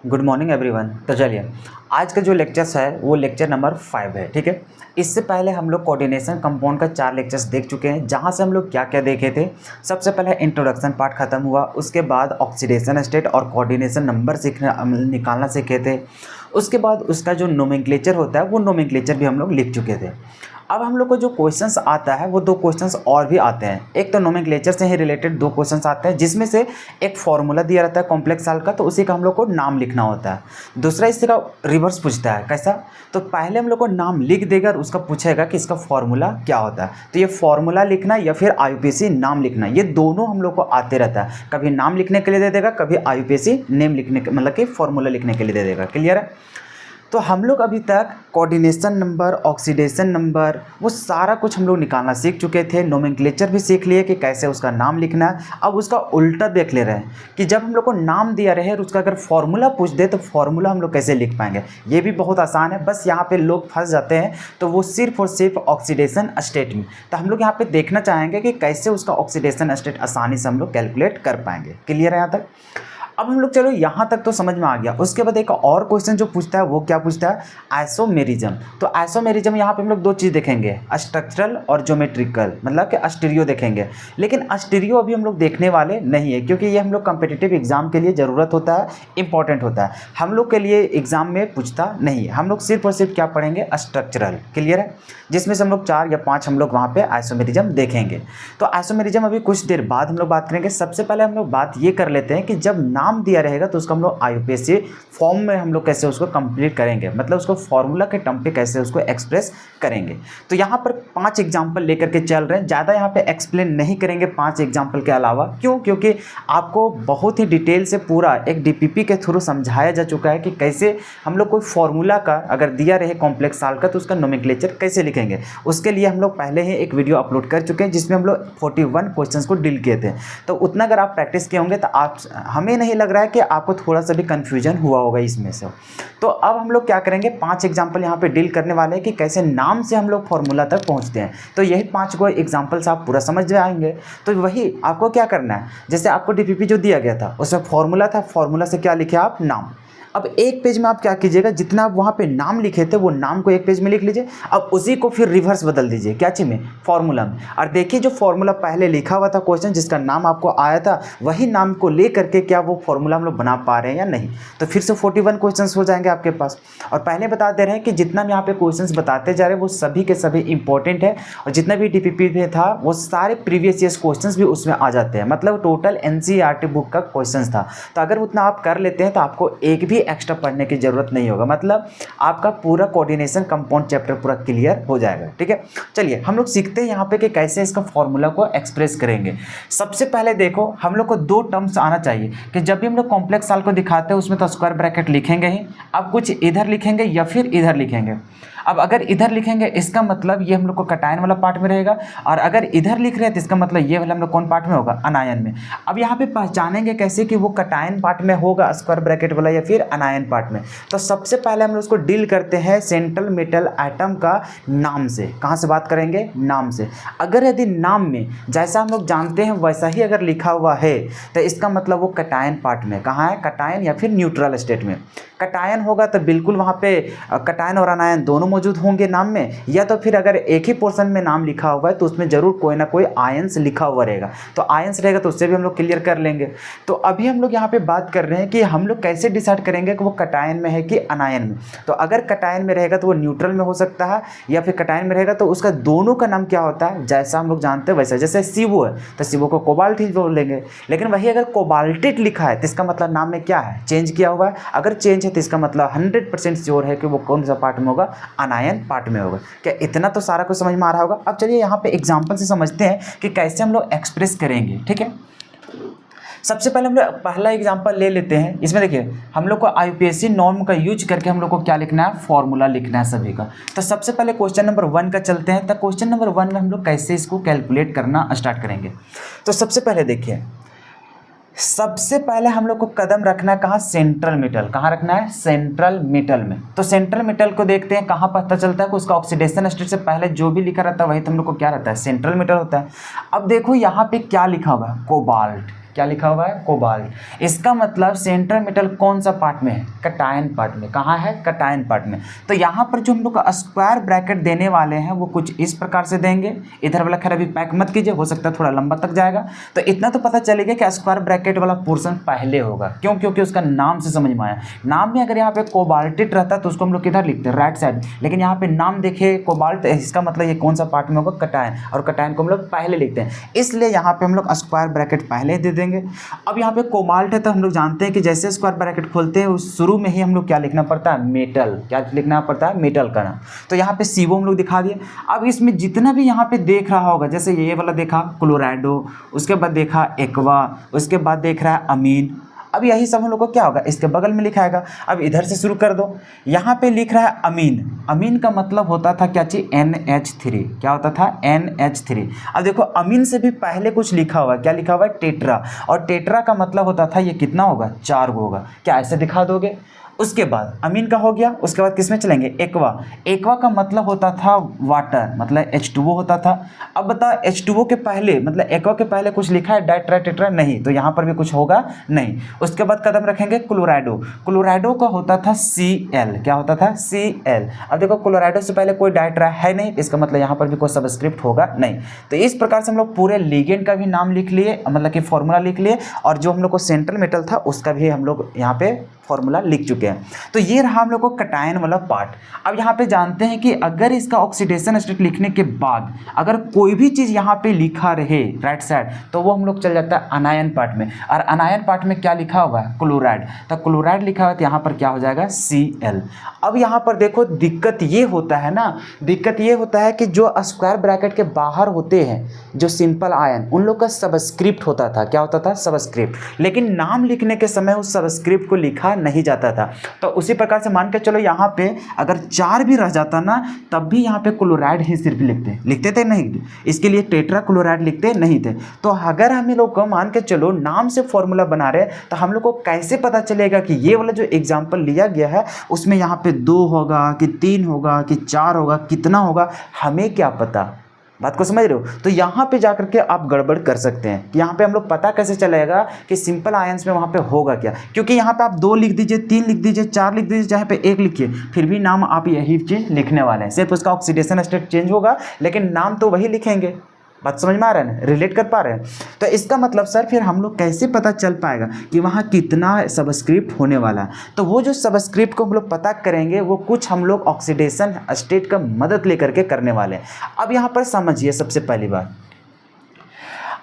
Good morning everyone. तो चलिए आज का जो लेक्चर्स है वो लेक्चर नंबर 5 है। ठीक है, इससे पहले हम लोग कोऑर्डिनेशन कंपाउंड का 4 लेक्चर्स देख चुके हैं, जहां से हम लोग क्या क्या देखे थे। सबसे पहले इंट्रोडक्शन पार्ट खत्म हुआ, उसके बाद ऑक्सीडेशन स्टेट और कोऑर्डिनेशन नंबर सीखना निकालना सीखे थे। उसके बाद उसका जो नोमेनक्लेचर होता है वो नोमेनक्लेचर भी हम लोग लिख चुके थे। अब हम लोग को जो क्वेश्चंस आता है वो 2 क्वेश्चंस और भी आते हैं। एक तो नोमेनक्लेचर से ही रिलेटेड 2 क्वेश्चंस आते हैं, जिसमें से एक फॉर्मूला दिया रहता है कॉम्प्लेक्स साल का, तो उसी का हम लोग को नाम लिखना होता है। दूसरा इससे का रिवर्स पूछता है, कैसा? तो पहले हम लोग को नाम लिख देगा और उसका पूछेगा कि इसका फॉर्मूला क्या होता है। तो ये फॉर्मूला लिखना या फिर IUPAC नाम लिखना, ये दोनों हम लोग को आते रहता है। कभी नाम लिखने के लिए दे देगा, कभी IUPAC नेम लिखने के मतलब कि फॉर्मूला लिखने के लिए दे देगा। क्लियर है? तो हम लोग अभी तक कोऑर्डिनेशन नंबर, ऑक्सीडेशन नंबर, वो सारा कुछ हम लोग निकालना सीख चुके थे। नोमेनक्लेचर भी सीख लिए कि कैसे उसका नाम लिखना है। अब उसका उल्टा देख ले रहे हैं कि जब हम लोग को नाम दिया रहे और उसका अगर फॉर्मूला पूछ दे तो फॉर्मूला हम लोग कैसे लिख पाएंगे। ये भी बहुत आसान है, बस यहाँ पे लोग फंस जाते हैं। तो वो सिर्फ और सिर्फ ऑक्सीडेशन स्टेट में, तो हम लोग यहाँ पे देखना चाहेंगे कि कैसे उसका ऑक्सीडेशन स्टेट आसानी से हम लोग कैलकुलेट कर पाएंगे। क्लियर है यहाँ तक? अब हम लोग चलो यहाँ तक तो समझ में आ गया। उसके बाद एक और क्वेश्चन जो पूछता है वो क्या पूछता है? आइसोमेरिज्म। तो आइसोमेरिज्म यहाँ पे हम लोग 2 चीज़ देखेंगे, स्ट्रक्चरल और ज्योमेट्रिकल, मतलब कि स्टीरियो देखेंगे। लेकिन स्टीरियो अभी हम लोग देखने वाले नहीं है, क्योंकि ये हम लोग कम्पिटिटिव एग्जाम के लिए ज़रूरत होता है, इंपॉर्टेंट होता है। हम लोग के लिए एग्जाम में पूछता नहीं है। हम लोग सिर्फ और सिर्फ क्या पढ़ेंगे? स्ट्रक्चरल। क्लियर है? जिसमें से हम लोग 4 या 5 हम लोग वहाँ पे आइसोमेरिज्म देखेंगे। तो आइसोमेरिज्म अभी कुछ देर बाद हम लोग बात करेंगे। सबसे पहले हम लोग बात ये कर लेते हैं कि जब नाम दिया रहेगा तो उसका हम लोग IUPAC फॉर्म में हम लोग कैसे उसको कंप्लीट करेंगे, मतलब उसको फॉर्मूला के टर्म पे कैसे उसको एक्सप्रेस करेंगे। तो यहाँ पर 5 एग्जाम्पल लेकर के चल रहे हैं, ज़्यादा यहाँ पे एक्सप्लेन नहीं करेंगे 5 एग्जाम्पल के अलावा। क्यों? क्योंकि आपको बहुत ही डिटेल से पूरा एक DPP के थ्रू समझाया जा चुका है कि कैसे हम लोग कोई फॉर्मूला का अगर दिया रहे कॉम्प्लेक्स साल का तो उसका नोमेनक्लेचर कैसे लिखेंगे। उसके लिए हम लोग पहले ही एक वीडियो अपलोड कर चुके हैं, जिसमें हम लोग 41 क्वेश्चंस को डील किए थे। तो उतना अगर आप प्रैक्टिस किए होंगे तो आप, हमें नहीं लग रहा है कि आपको थोड़ा सा भी कन्फ्यूजन हुआ होगा इसमें से। तो अब हम लोग क्या करेंगे, 5 एग्जाम्पल यहाँ पे डील करने वाले हैं कि कैसे नाम से हम लोग फॉर्मूला तक पहुँचते हैं। तो यही 5 को एग्जाम्पल्स आप पूरा समझ जाएंगे। तो वही आपको क्या करना है, जैसे आपको DPP जो दिया गया था उसमें फॉर्मूला था, फॉर्मूला से क्या लिखे आप? नाम। अब एक पेज में आप क्या कीजिएगा, जितना आप वहाँ पे नाम लिखे थे वो नाम को एक पेज में लिख लीजिए। अब उसी को फिर रिवर्स बदल दीजिए, क्या चीज़ में? फॉर्मूला में। और देखिए जो फॉर्मूला पहले लिखा हुआ था क्वेश्चन, जिसका नाम आपको आया था, वही नाम को ले करके क्या वो फॉर्मूला हम लोग बना पा रहे हैं या नहीं। तो फिर से 41 क्वेश्चन हो जाएंगे आपके पास। और पहले बता दे रहे हैं कि जितना भी यहाँ पे क्वेश्चन बताते जा रहे हैं वो सभी के सभी इंपॉर्टेंट है, और जितना भी DPP में था वो सारे प्रीवियस ईयर्स क्वेश्चन भी उसमें आ जाते हैं। मतलब टोटल NCERT बुक का क्वेश्चन था। तो अगर उतना आप कर लेते हैं तो आपको एक भी एक्स्ट्रा पढ़ने की जरूरत नहीं होगा, मतलब आपका पूरा कोऑर्डिनेशन कंपाउंड चैप्टर पूरा क्लियर हो जाएगा। ठीक है, चलिए हम लोग सीखते हैं यहाँ पे कि कैसे इसका फॉर्मूला को एक्सप्रेस करेंगे। सबसे पहले देखो, हम लोग को 2 टर्म्स आना चाहिए कि जब भी हम लोग कॉम्प्लेक्स साल को दिखाते हैं उसमें तो स्क्वायर ब्रैकेट लिखेंगे ही। अब कुछ इधर लिखेंगे या फिर इधर लिखेंगे। अब अगर इधर लिखेंगे इसका मतलब ये हम लोग को कटायन वाला पार्ट में रहेगा, और अगर इधर लिख रहे हैं तो इसका मतलब ये वाला हम लोग कौन पार्ट में होगा? अनायन में। अब यहाँ पे पहचानेंगे कैसे कि वो कटायन पार्ट में होगा स्क्वायर ब्रैकेट वाला या फिर अनायन पार्ट में। तो सबसे पहले हम लोग उसको डील करते हैं सेंट्रल मेटल एटम का नाम से। कहाँ से बात करेंगे? नाम से। अगर यदि नाम में जैसा हम लोग जानते हैं वैसा ही अगर लिखा हुआ है तो इसका मतलब वो कटायन पार्ट में। कहाँ है? कटायन या फिर न्यूट्रल स्टेट में। कटायन होगा तो बिल्कुल वहाँ पे कटायन और अनायन दोनों मौजूद होंगे नाम में, या तो फिर अगर एक ही पोर्शन में नाम लिखा हुआ है तो उसमें जरूर कोई ना कोई आयंस लिखा हुआ रहेगा। तो आयंस रहेगा तो उससे भी हम लोग क्लियर कर लेंगे। तो अभी हम लोग यहाँ पे बात कर रहे हैं कि हम लोग कैसे डिसाइड करेंगे कि वो कटायन में है कि अनायन में। तो अगर कटायन में रहेगा तो वो न्यूट्रल में हो सकता है, या फिर कटायन में रहेगा तो उसका दोनों का नाम क्या होता है? जैसा हम लोग जानते हैं वैसा। जैसे CO है तो CO को कोबाल्ट ही बोलेंगे, लेकिन वही अगर कोबाल्टेट लिखा है तो इसका मतलब नाम में क्या है? चेंज किया हुआ है। अगर चेंज है तो इसका मतलब 100% श्योर है कि वो कौन सा पार्ट में होगा? अनायन पार्ट में होगा। क्या इतना तो सारा कुछ समझ में आ रहा होगा? अब चलिए यहाँ पे एग्जांपल से समझते हैं कि कैसे हम लोग एक्सप्रेस करेंगे। ठीक है, सबसे पहले हम लोग पहला एग्जांपल ले लेते हैं। इसमें देखिए हम लोग को IUPAC नॉर्म का यूज करके हम लोग को क्या लिखना है? फॉर्मूला लिखना है सभी का। तो सबसे पहले क्वेश्चन नंबर 1 का चलते हैं। तो क्वेश्चन नंबर 1 में हम लोग कैसे इसको कैलकुलेट करना स्टार्ट करेंगे। तो सबसे पहले देखिए, सबसे पहले हम लोग को कदम रखना है कहाँ? Central metal. कहाँ रखना है? सेंट्रल मेटल में। तो सेंट्रल मेटल को देखते हैं कहाँ पता चलता है कि उसका ऑक्सीडेशन स्टेट से पहले जो भी लिखा रहता है वही तो हम लोग को क्या रहता है? सेंट्रल मेटल होता है। अब देखो यहाँ पे क्या लिखा हुआ है? कोबाल्ट। क्या लिखा हुआ है, कोबाल्ट। इसका मतलब सेंट्रल मेटल कौन सा पार्ट में है, कटायन पार्ट में। कहाँ है, कटायन पार्ट में। तो यहाँ पर जो हम लोग स्क्वायर ब्रैकेट देने वाले हैं वो कुछ इस प्रकार से देंगे। इधर वाला खैर अभी पैक मत कीजिए, हो सकता है थोड़ा लंबा तक जाएगा। तो इतना तो पता चलेगा कि स्क्वायर ब्रैकेट वाला पोर्शन पहले होगा। क्यों, क्योंकि उसका नाम से समझ में आया। नाम में अगर यहाँ पे कोबाल्टिट रहता तो उसको हम लोग किधर लिखते हैं, राइट साइड। लेकिन यहाँ पे नाम देखिए कोबाल्ट, इसका मतलब ये कौन सा पार्ट में होगा, कटायन। और कटायन को हम लोग पहले लिखते हैं, इसलिए यहाँ पे हम लोग स्क्वायर ब्रैकेट पहले दे देंगे। अब यहाँ पे कोबाल्ट है तो हम लोग जानते हैं कि जैसे स्क्वायर ब्रैकेट खोलते हैं उस शुरू में ही हम लोग क्या लिखना पड़ता है, मेटल। क्या लिखना पड़ता है, मेटल का नाम। तो यहाँ पे CO हम लोग दिखा दिए। अब इसमें जितना भी यहाँ पे देख रहा होगा, जैसे ये वाला देखा क्लोराइडो, उसके बाद देखा एक्वा, उसके बाद देख रहा है अमीन। अब यही सब हम लोग को क्या होगा, इसके बगल में लिखाएगा। अब इधर से शुरू कर दो, यहाँ पे लिख रहा है अमीन। अमीन का मतलब होता था क्या चीज, NH3। क्या होता था, NH3। अब देखो अमीन से भी पहले कुछ लिखा हुआ है, क्या लिखा हुआ है, टेट्रा। और टेट्रा का मतलब होता था ये कितना होगा, 4 होगा। क्या ऐसे दिखा दोगे। उसके बाद अमीन का हो गया, उसके बाद किस में चलेंगे, एक्वा। एक्वा का मतलब होता था वाटर, मतलब H2O होता था। अब बताओ H2O के पहले, मतलब एक्वा के पहले कुछ लिखा है डाइट्रा टेट्रा, नहीं, तो यहाँ पर भी कुछ होगा नहीं। उसके बाद कदम रखेंगे क्लोराइडो। क्लोराइडो का होता था Cl। क्या होता था, Cl। अब देखो क्लोराइडो से पहले कोई डाइट्रा है नहीं, इसका मतलब यहाँ पर भी कोई सबस्क्रिप्ट होगा नहीं। तो इस प्रकार से हम लोग पूरे लिगेंड का भी नाम लिख लिए, मतलब कि फॉर्मूला लिख लिए, और जो हम लोग को सेंट्रल मेटल था उसका भी हम लोग यहाँ पे फॉर्मूला लिख चुके हैं। तो ये रहा हम लोग को कटायन वाला पार्ट। अब यहाँ पे जानते हैं कि अगर इसका ऑक्सीडेशन स्टेट लिखने के बाद अगर कोई भी चीज़ यहाँ पे लिखा रहे राइट साइड, तो वो हम लोग चल जाता है अनायन पार्ट में। और अनायन पार्ट में क्या लिखा हुआ है, क्लोराइड। तो क्लोराइड लिखा हुआ है तो यहाँ पर क्या हो जाएगा, Cl। अब यहाँ पर देखो दिक्कत ये होता है ना, दिक्कत ये होता है कि जो स्क्वायर ब्रैकेट के बाहर होते हैं जो सिंपल आयन, उन लोग का सबस्क्रिप्ट होता था। क्या होता था, सबस्क्रिप्ट। लेकिन नाम लिखने के समय उस सबस्क्रिप्ट को लिखा नहीं जाता था। तो उसी प्रकार से मान के चलो यहाँ पे अगर 4 भी रह जाता ना, तब भी यहाँ पे क्लोराइड ही सिर्फ लिखते थे, नहीं, इसके लिए टेट्रा क्लोराइड लिखते नहीं थे। तो अगर हम लोग को मान के चलो नाम से फॉर्मूला बना रहे, तो हम लोग को कैसे पता चलेगा कि ये वाला जो एग्जाम्पल लिया गया है उसमें यहाँ पे 2 होगा कि 3 होगा कि 4 होगा, कितना होगा, हमें क्या पता। बात को समझ रहे हो। तो यहाँ पे जाकर के आप गड़बड़ कर सकते हैं कि यहाँ पे हम लोग पता कैसे चलेगा कि सिंपल आयंस में वहाँ पे होगा क्या। क्योंकि यहाँ पे आप 2 लिख दीजिए, 3 लिख दीजिए, 4 लिख दीजिए, चाहे पे 1 लिखिए, फिर भी नाम आप यही चीज़ लिखने वाले हैं। सिर्फ उसका ऑक्सीडेशन स्टेट चेंज होगा, लेकिन नाम तो वही लिखेंगे। बात समझ में आ रहा है ना, रिलेट कर पा रहे हैं। तो इसका मतलब सर फिर हम लोग कैसे पता चल पाएगा कि वहाँ कितना सबस्क्रिप्ट होने वाला है। तो वो जो सबस्क्रिप्ट को हम लोग पता करेंगे वो कुछ हम लोग ऑक्सीडेशन स्टेट का मदद लेकर के करने वाले हैं। अब यहाँ पर समझिए सबसे पहली बात,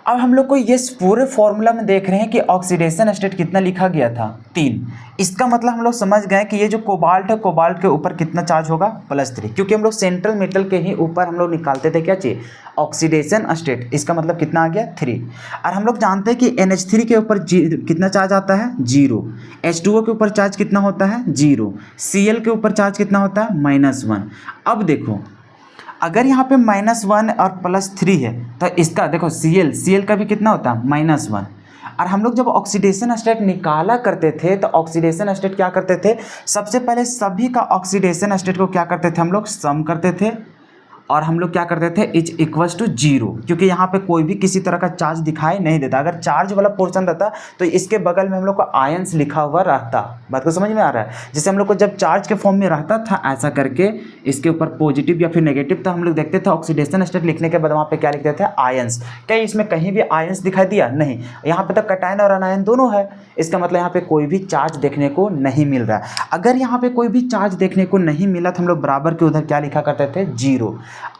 अब हम लोग को ये पूरे फॉर्मूला में देख रहे हैं कि ऑक्सीडेशन स्टेट कितना लिखा गया था, 3। इसका मतलब हम लोग समझ गए कि ये जो कोबाल्ट है, कोबाल्ट के ऊपर कितना चार्ज होगा, +3। क्योंकि हम लोग सेंट्रल मेटल के ही ऊपर हम लोग निकालते थे क्या चीज़, ऑक्सीडेशन स्टेट। इसका मतलब कितना आ गया, 3। और हम लोग जानते हैं कि NH3 के ऊपर कितना चार्ज आता है, 0। H2O के ऊपर चार्ज कितना होता है, 0। Cl के ऊपर चार्ज कितना होता है, -1। अब देखो अगर यहाँ पे -1 और +3 है तो इसका देखो Cl का भी कितना होता है, -1। और हम लोग जब ऑक्सीडेशन स्टेट निकाला करते थे तो ऑक्सीडेशन स्टेट क्या करते थे, सबसे पहले सभी का ऑक्सीडेशन स्टेट को क्या करते थे, हम लोग सम करते थे। और हम लोग क्या करते थे, = 0, क्योंकि यहाँ पे कोई भी किसी तरह का चार्ज दिखाई नहीं देता। अगर चार्ज वाला पोर्शन रहता तो इसके बगल में हम लोग को आयंस लिखा हुआ रहता। बात को समझ में आ रहा है। जैसे हम लोग को जब चार्ज के फॉर्म में रहता था ऐसा करके, इसके ऊपर पॉजिटिव या फिर नेगेटिव, तो हम लोग देखते थे ऑक्सीडेशन स्टेट लिखने के बाद वहाँ पे क्या लिखते थे, आयंस। क्या इसमें कहीं भी आयंस दिखाई दिया, नहीं। यहाँ पे तो कटायन और अनायन दोनों है, इसका मतलब यहाँ पे कोई भी चार्ज देखने को नहीं मिल रहा है। अगर यहाँ पे कोई भी चार्ज देखने को नहीं मिला तो हम लोग बराबर के उधर क्या लिखा करते थे, 0।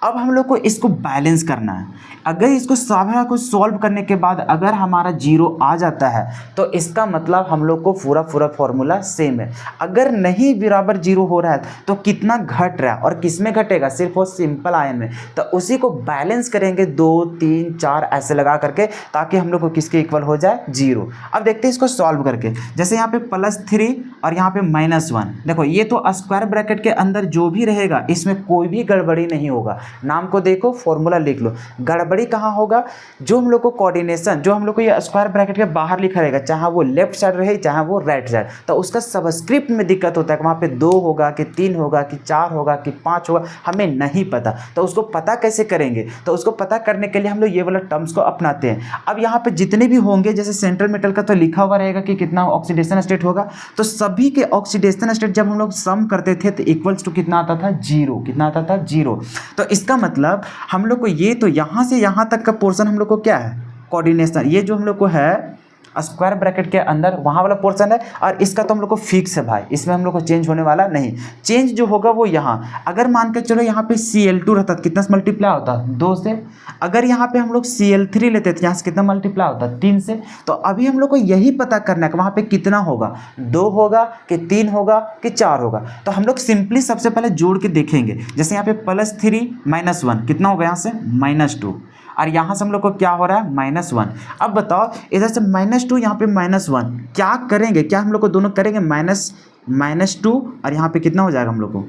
अब हम लोग को इसको बैलेंस करना है। अगर इसको सारा कुछ सॉल्व करने के बाद अगर हमारा 0 आ जाता है तो इसका मतलब हम लोग को पूरा फॉर्मूला सेम है। अगर नहीं बराबर 0 हो रहा है तो कितना घट रहा है और किस में घटेगा, सिर्फ वो सिंपल आयन में। तो उसी को बैलेंस करेंगे 2, 3, 4 ऐसे लगा करके, ताकि हम लोग को किसके इक्वल हो जाए, 0। अब देखते हैं इसको सॉल्व करके। जैसे यहाँ पे +3 और यहाँ पे -1, देखो ये तो स्क्वायर ब्रैकेट के अंदर जो भी रहेगा इसमें कोई भी गड़बड़ी नहीं होगा। नाम को देखो, फॉर्मूला लिख लो। गड़बड़ी कहाँ होगा, जो हम लोग को कोऑर्डिनेशन, जो हम लोग को ये स्क्वायर ब्रैकेट के बाहर लिखा रहेगा, चाहे वो लेफ्ट साइड रहे चाहे वो राइट साइड, तो उसका सबस्क्रिप्ट में दिक्कत होता है कि वहाँ पे 2 होगा कि 3 होगा कि 4 होगा कि 5 होगा, हमें नहीं पता। तो उसको पता कैसे करेंगे, तो उसको पता करने के लिए हम लोग ये वाला टर्म्स को अपनाते हैं। अब यहाँ पे जितने भी होंगे, जैसे सेंट्रल मेटल का तो लिखा हुआ रहेगा कि कितना ऑक्सीडेशन स्टेट होगा, तो सभी के ऑक्सीडेशन स्टेट जब हम लोग सम करते थे तो इक्वल्स टू कितना आता था, 0। कितना आता था, 0। तो इसका मतलब हम लोग को ये तो यहाँ से यहाँ तक का पोर्शन हम लोग को क्या है, कोऑर्डिनेशन, ये जो हम लोग को है स्क्वायर ब्रैकेट के अंदर वहाँ वाला पोर्शन है, और इसका तो हम लोग को फिक्स है भाई, इसमें हम लोग को चेंज होने वाला नहीं। चेंज जो होगा वो यहाँ, अगर मान के चलो यहाँ पे Cl2 रहता तो कितना से मल्टीप्लाई होता, 2 से। अगर यहाँ पे हम लोग Cl3 लेते तो यहाँ से कितना मल्टीप्लाई होता, 3 से। तो अभी हम लोग को यही पता करना है कि वहाँ पे कितना होगा, 2 होगा कि 3 होगा कि 4 होगा। तो हम लोग सिंपली सबसे पहले जोड़ के देखेंगे। जैसे यहाँ पे +3 -1 कितना होगा, यहाँ से -2, और यहाँ से हम लोग को क्या हो रहा है, -1। अब बताओ इधर से -2 यहाँ पे -1, क्या करेंगे, क्या हम लोग को दोनों करेंगे -2, और यहाँ पे कितना हो जाएगा हम लोग को,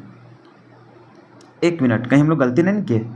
1 मिनट, कहीं हम लोग गलती नहीं किए,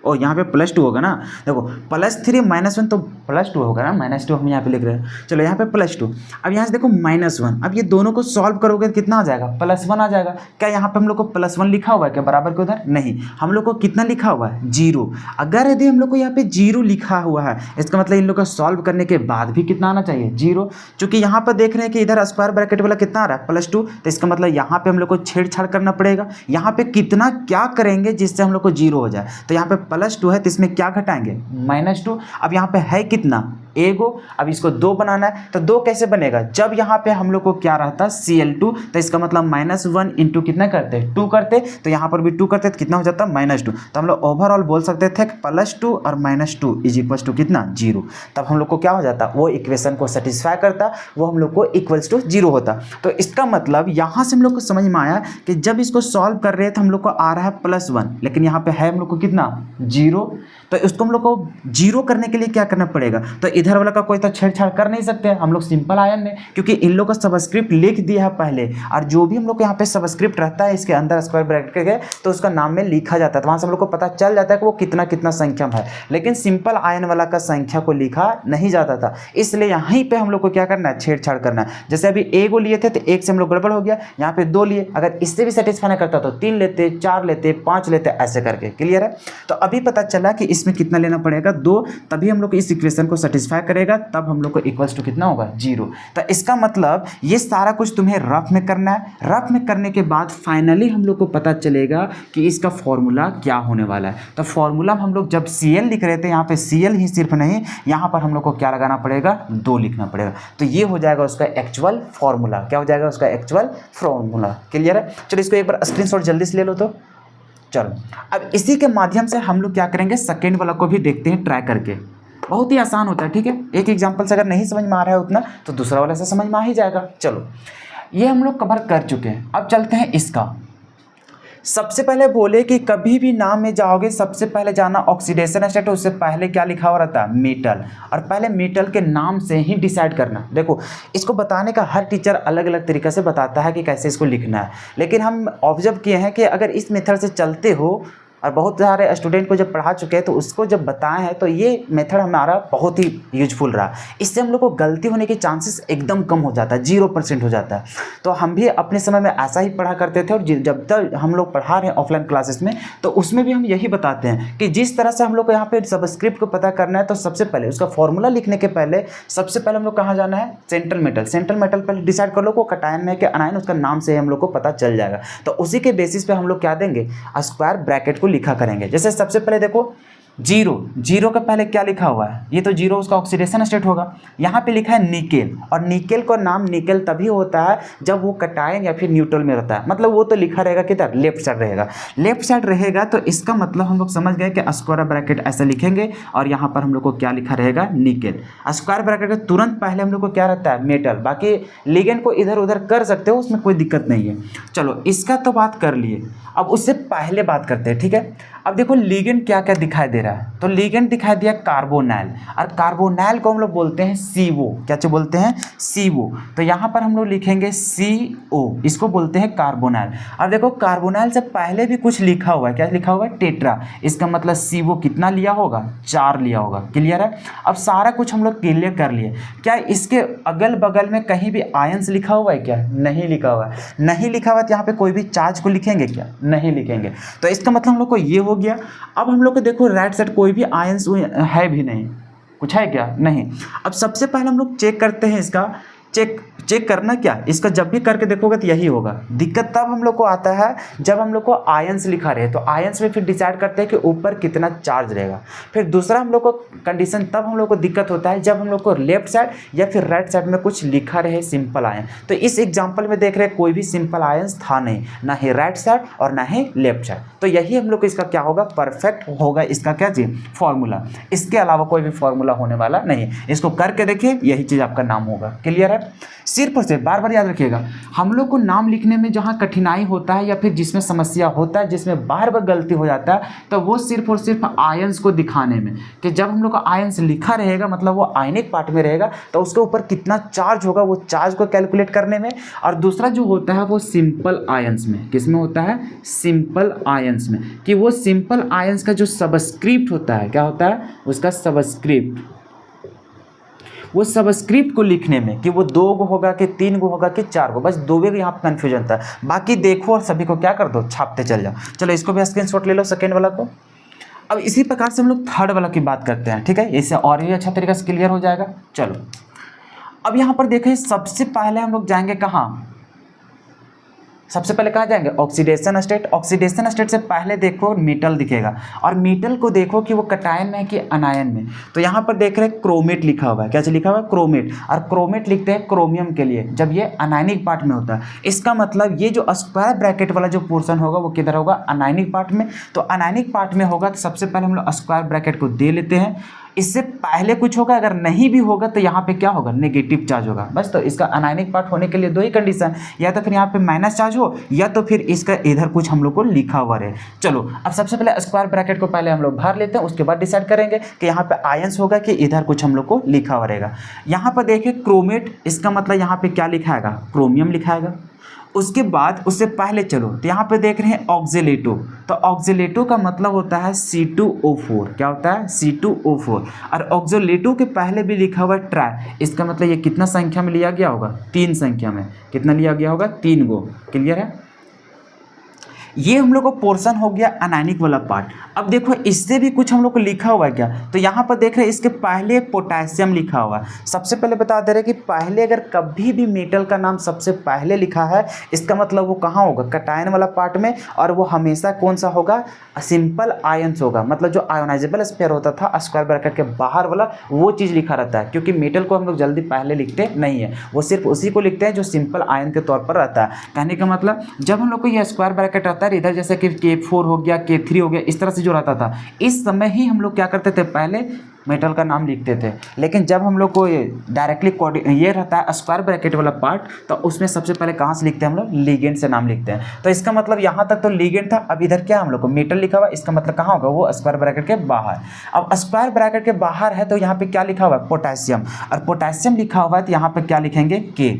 और यहाँ पे +2 होगा ना। देखो +3 -1 तो +2 होगा ना, -2 हम यहाँ पे लिख रहे हैं। चलो यहाँ पे +2, अब यहाँ से देखो -1, अब ये दोनों को सॉल्व करोगे तो कितना आ जाएगा, +1 आ जाएगा। क्या यहाँ पे हम लोग को +1 लिखा हुआ है क्या बराबर के उधर, नहीं, हम लोग को कितना लिखा हुआ है, 0। अगर यदि हम लोग को यहाँ पे 0 लिखा हुआ है, इसका मतलब इन लोग को सॉल्व करने के बाद भी कितना आना चाहिए, 0। चूँकि यहाँ पर देख रहे हैं कि इधर स्क्वायर ब्रैकेट वाला कितना आ रहा है, +2, तो इसका मतलब यहाँ पे हम लोग को छेड़छाड़ करना पड़ेगा। यहाँ पे कितना क्या करेंगे जिससे हम लोग को 0 हो जाए, तो यहाँ पे +2 है तो इसमें क्या घटाएंगे, -2। अब यहाँ पे है कितना, एगो, अब इसको 2 बनाना है, तो 2 कैसे बनेगा, जब यहाँ पे हम लोग को क्या रहता है, Cl2, तो इसका मतलब -1 इंटू कितना करते हैं, 2 करते, तो यहाँ पर भी 2 करते तो कितना हो जाता है, -2। तो हम लोग ओवरऑल बोल सकते थे +2 और -2 इज इक्वल्स टू कितना, 0। तब हम लोग को क्या हो जाता, वो इक्वेशन को सेटिस्फाई करता, वो हम लोग को इक्वल्स टू 0 होता। तो इसका मतलब यहाँ से हम लोग को समझ में आया कि जब इसको सॉल्व कर रहे हैं तो हम लोग को आ रहा है +1, लेकिन यहाँ पे है हम लोग को कितना, 0। तो इसको हम लोग को 0 करने के लिए क्या करना पड़ेगा, तो इधर वाला का कोई तो छेड़छाड़ कर नहीं सकते हम लोग सिंपल आयन में, क्योंकि इन लोग का सबस्क्रिप्ट लिख दिया है पहले, और जो भी हम लोग को यहाँ पे सबस्क्रिप्ट रहता है इसके अंदर स्क्वायर ब्रैकेट के, तो उसका नाम में लिखा जाता है, तो वहाँ से हम लोग को पता चल जाता है कि वो कितना कितना संख्या में है। लेकिन सिंपल आयन वाला का संख्या को लिखा नहीं जाता था, इसलिए यहीं पर हम लोग को क्या करना है, छेड़छाड़ करना है। जैसे अभी एक को लिए थे तो 1 से हम लोग गड़बड़ हो गया, यहाँ पे 2 लिए, अगर इससे भी सेटिस्फाई नहीं करता तो 3 लेते, 4 लेते, 5 लेते, ऐसे करके। क्लियर है। तो अभी पता चला कि इसमें कितना लेना पड़ेगा, 2, तभी हम लोग इस इक्वेशन को सेटिस्फाई करेगा, तब हम लोग को इक्वल्स टू कितना होगा, 0। तो इसका मतलब ये सारा कुछ तुम्हें रफ में करना है। रफ में करने के बाद फाइनली हम लोग को पता चलेगा कि इसका फॉर्मूला क्या होने वाला है। तो फॉर्मूला हम लोग जब Cl लिख रहे थे, यहाँ पे Cl ही सिर्फ नहीं, यहाँ पर हम लोग को क्या लगाना पड़ेगा, 2 लिखना पड़ेगा। तो ये हो जाएगा उसका एक्चुअल फॉर्मूला। क्या हो जाएगा उसका एक्चुअल फॉर्मूला। क्लियर है। चलो इसको एक बार स्क्रीनशॉट जल्दी से ले लो। तो चलो अब इसी के माध्यम से हम लोग क्या करेंगे, सेकेंड वाला को भी देखते हैं ट्राई करके। बहुत ही आसान होता है, ठीक है। एक एग्जांपल से अगर नहीं समझ में आ रहा है उतना, तो दूसरा वाला से समझ में आ ही जाएगा। चलो ये हम लोग कवर कर चुके हैं, अब चलते हैं इसका। सबसे पहले बोले कि कभी भी नाम में जाओगे सबसे पहले जाना ऑक्सीडेशन स्टेट, उससे पहले क्या लिखा हुआ रहता है, मेटल, और पहले मेटल के नाम से ही डिसाइड करना। देखो इसको बताने का हर टीचर अलग अलग तरीक़े से बताता है कि कैसे इसको लिखना है, लेकिन हम ऑब्जर्व किए हैं कि अगर इस मेथड से चलते हो, और बहुत सारे स्टूडेंट को जब पढ़ा चुके हैं तो उसको जब बताए हैं, तो ये मेथड हमारा बहुत ही यूजफुल रहा। इससे हम लोग को गलती होने के चांसेस एकदम कम हो जाता है, 0% हो जाता है। तो हम भी अपने समय में ऐसा ही पढ़ा करते थे, और जब तक हम लोग पढ़ा रहे हैं ऑफलाइन क्लासेस में, तो उसमें भी हम यही बताते हैं कि जिस तरह से हम लोग को यहाँ पे सबस्क्रिप्ट को पता करना है, तो सबसे पहले उसका फॉर्मूला लिखने के पहले सबसे पहले हम लोग कहाँ जाना है, सेंट्रल मेटल। सेंट्रल मेटल पहले डिसाइड कर लो को कटायन में कि अनायन, उसका नाम से हम लोग को पता चल जाएगा। तो उसी के बेसिस पे हम लोग क्या देंगे, स्क्वायर ब्रैकेट को लिखा करेंगे। जैसे सबसे पहले देखो 0 का पहले क्या लिखा हुआ है, ये तो 0 उसका ऑक्सीडेशन स्टेट होगा। यहाँ पे लिखा है निकेल, और निकेल का नाम निकेल तभी होता है जब वो कटायन या फिर न्यूट्रल में रहता है, मतलब वो तो लिखा रहेगा किधर, लेफ्ट साइड रहेगा। लेफ्ट साइड रहेगा तो इसका मतलब हम लोग समझ गए कि स्क्वायर ब्रैकेट ऐसे लिखेंगे, और यहाँ पर हम लोग को क्या लिखा रहेगा, निकेल। स्क्वायर ब्रैकेट के तुरंत पहले हम लोग को क्या रहता है, मेटल। बाकी लिगेंड को इधर उधर कर सकते हो, उसमें कोई दिक्कत नहीं है। चलो इसका तो बात कर लिए, अब उससे पहले बात करते हैं, ठीक है। अब देखो लिगेंड क्या क्या दिखाई दे रहा है, तो लिगेंड दिखाई दिया कार्बोनाइल, और कार्बोनाइल को हम लोग बोलते हैं CO, क्या चीज बोलते हैं CO। तो यहाँ पर हम लोग लिखेंगे CO, इसको बोलते हैं कार्बोनाइल। अब देखो कार्बोनाइल से पहले भी कुछ लिखा हुआ है, क्या लिखा हुआ है टेट्रा, इसका मतलब CO कितना लिया होगा 4 लिया होगा। क्लियर है। अब सारा कुछ हम लोग क्लियर कर लिए। क्या इसके अगल बगल में कहीं भी आयंस लिखा हुआ है क्या, नहीं लिखा हुआ है। नहीं लिखा हुआ है तो यहाँ पे कोई भी चार्ज को लिखेंगे क्या, नहीं लिखेंगे। तो इसका मतलब हम लोग को ये हो गया। अब हम लोग को देखो राइट साइड कोई भी आयंस है भी नहीं, कुछ है क्या, नहीं। अब सबसे पहले हम लोग चेक करते हैं इसका, चेक करना क्या, इसका जब भी करके देखोगे तो यही होगा। दिक्कत तब हम लोग को आता है जब हम लोग को आयंस लिखा रहे, तो आयंस में फिर डिसाइड करते हैं कि ऊपर कितना चार्ज रहेगा। फिर दूसरा हम लोग को कंडीशन तब हम लोग को दिक्कत होता है जब हम लोग को लेफ्ट साइड या फिर राइट साइड में कुछ लिखा रहे सिंपल आयन। तो इस एग्जाम्पल में देख रहे हैं कोई भी सिंपल आयंस था नहीं, ना ही राइट साइड और ना ही लेफ्ट साइड। तो यही हम लोग को इसका क्या होगा, परफेक्ट होगा इसका क्या चीज, फॉर्मूला। इसके अलावा कोई भी फॉर्मूला होने वाला नहीं। इसको करके देखिए, यही चीज आपका नाम होगा। क्लियर है। सिर्फ और सिर्फ बार बार याद रखिएगा, हम लोग को नाम लिखने में जहाँ कठिनाई होता है या फिर जिसमें समस्या होता है, जिसमें बार बार गलती हो जाता है, तो वो सिर्फ और सिर्फ आयंस को दिखाने में, कि जब हम लोग का आयंस लिखा रहेगा मतलब वो आयनिक पार्ट में रहेगा, तो उसके ऊपर कितना चार्ज होगा वो चार्ज को कैलकुलेट करने में। और दूसरा जो होता है वो सिंपल आयंस में, किसमें होता है, सिंपल आयंस में, कि वो सिंपल आयंस का जो सबस्क्रिप्ट होता है, क्या होता है उसका सबस्क्रिप्ट, वो सबस्क्रिप्ट को लिखने में कि वो 2 गो होगा कि 3 गो होगा कि 4 गो, बस 2 गो यहाँ पे कन्फ्यूजन था। बाकी देखो और सभी को क्या कर दो, छापते चल जाओ। चलो इसको भी स्क्रीनशॉट ले लो सेकेंड वाला को। अब इसी प्रकार से हम लोग थर्ड वाला की बात करते हैं, ठीक है, इससे और भी अच्छा तरीके से क्लियर हो जाएगा। चलो अब यहाँ पर देखें, सबसे पहले हम लोग जाएंगे कहाँ, सबसे पहले कहाँ जाएंगे, ऑक्सीडेशन स्टेट। ऑक्सीडेशन स्टेट से पहले देखो मेटल दिखेगा, और मेटल को देखो कि वो कटायन में है कि अनायन में। तो यहाँ पर देख रहे हैं क्रोमेट लिखा हुआ है, क्या लिखा हुआ है, क्रोमेट। और क्रोमेट लिखते हैं क्रोमियम के लिए जब ये अनायनिक पार्ट में होता है। इसका मतलब ये जो स्क्वायर ब्रैकेट वाला जो पोर्शन होगा वो किधर होगा, अनायनिक पार्ट में। तो अनायनिक पार्ट में होगा तो सबसे पहले हम लोग स्क्वायर ब्रैकेट को दे लेते हैं। इससे पहले कुछ होगा, अगर नहीं भी होगा तो यहाँ पे क्या होगा, नेगेटिव चार्ज होगा बस। तो इसका अनायनिक पार्ट होने के लिए 2 ही कंडीशन, या तो फिर यहाँ पे माइनस चार्ज हो, या तो फिर इसका इधर कुछ हम लोग को लिखा हुआ रहे। चलो अब सबसे पहले स्क्वायर ब्रैकेट को पहले हम लोग भर लेते हैं, उसके बाद डिसाइड करेंगे कि यहाँ पे आयंस होगा कि इधर कुछ हम लोग को लिखा हुआ रहेगा। यहाँ पर देखिए क्रोमेट, इसका मतलब यहाँ पे क्या लिखाएगा, क्रोमियम लिखाएगा। उसके बाद उससे पहले चलो तो यहाँ पे देख रहे हैं ऑक्जेलेटो। तो ऑक्जेलेटो का मतलब होता है C2O4, क्या होता है C2O4। और ऑक्जेलेटो के पहले भी लिखा हुआ है ट्राई, इसका मतलब ये कितना संख्या में लिया गया होगा, 3 संख्या में। कितना लिया गया होगा, 3 गो। क्लियर है। ये हम लोग को पोर्शन हो गया अनायनिक वाला पार्ट। अब देखो इससे भी कुछ हम लोग को लिखा हुआ है क्या, तो यहाँ पर देख रहे हैं इसके पहले पोटेशियम लिखा हुआ है। सबसे पहले बता दे रहे कि पहले अगर कभी भी मेटल का नाम सबसे पहले लिखा है, इसका मतलब वो कहाँ होगा, कटायन वाला पार्ट में। और वो हमेशा कौन सा होगा, सिंपल आयंस होगा। मतलब जो आयोनाइजेबल स्फीयर होता था स्क्वायर ब्रैकेट के बाहर वाला, वो चीज़ लिखा रहता है। क्योंकि मेटल को हम लोग जल्दी पहले लिखते नहीं है, वो सिर्फ उसी को लिखते हैं जो सिंपल आयन के तौर पर रहता है। कहने का मतलब जब हम लोग को ये स्क्वायर ब्रैकेट रहता है इधर, जैसे कि K4 हो गया, K3 हो गया, इस तरह से जो रहता था, इस समय ही हम लोग क्या करते थे, पहले मेटल का नाम लिखते थे। लेकिन जब हम लोग को ये डायरेक्टली ये रहता है स्क्वायर ब्रैकेट वाला पार्ट, तो उसमें सबसे पहले कहाँ से लिखते हैं हम लोग, लिगेंड से नाम लिखते हैं। तो इसका मतलब यहाँ तक तो लिगेंड था। अब इधर क्या हम लोग को मेटल लिखा हुआ है, इसका मतलब कहाँ होगा, वो स्क्वायर ब्रैकेट के बाहर। अब स्क्वायर ब्रैकेट के बाहर है तो यहाँ पे क्या लिखा हुआ है, पोटेशियम। और पोटेशियम लिखा हुआ है तो यहाँ पे क्या लिखेंगे, के।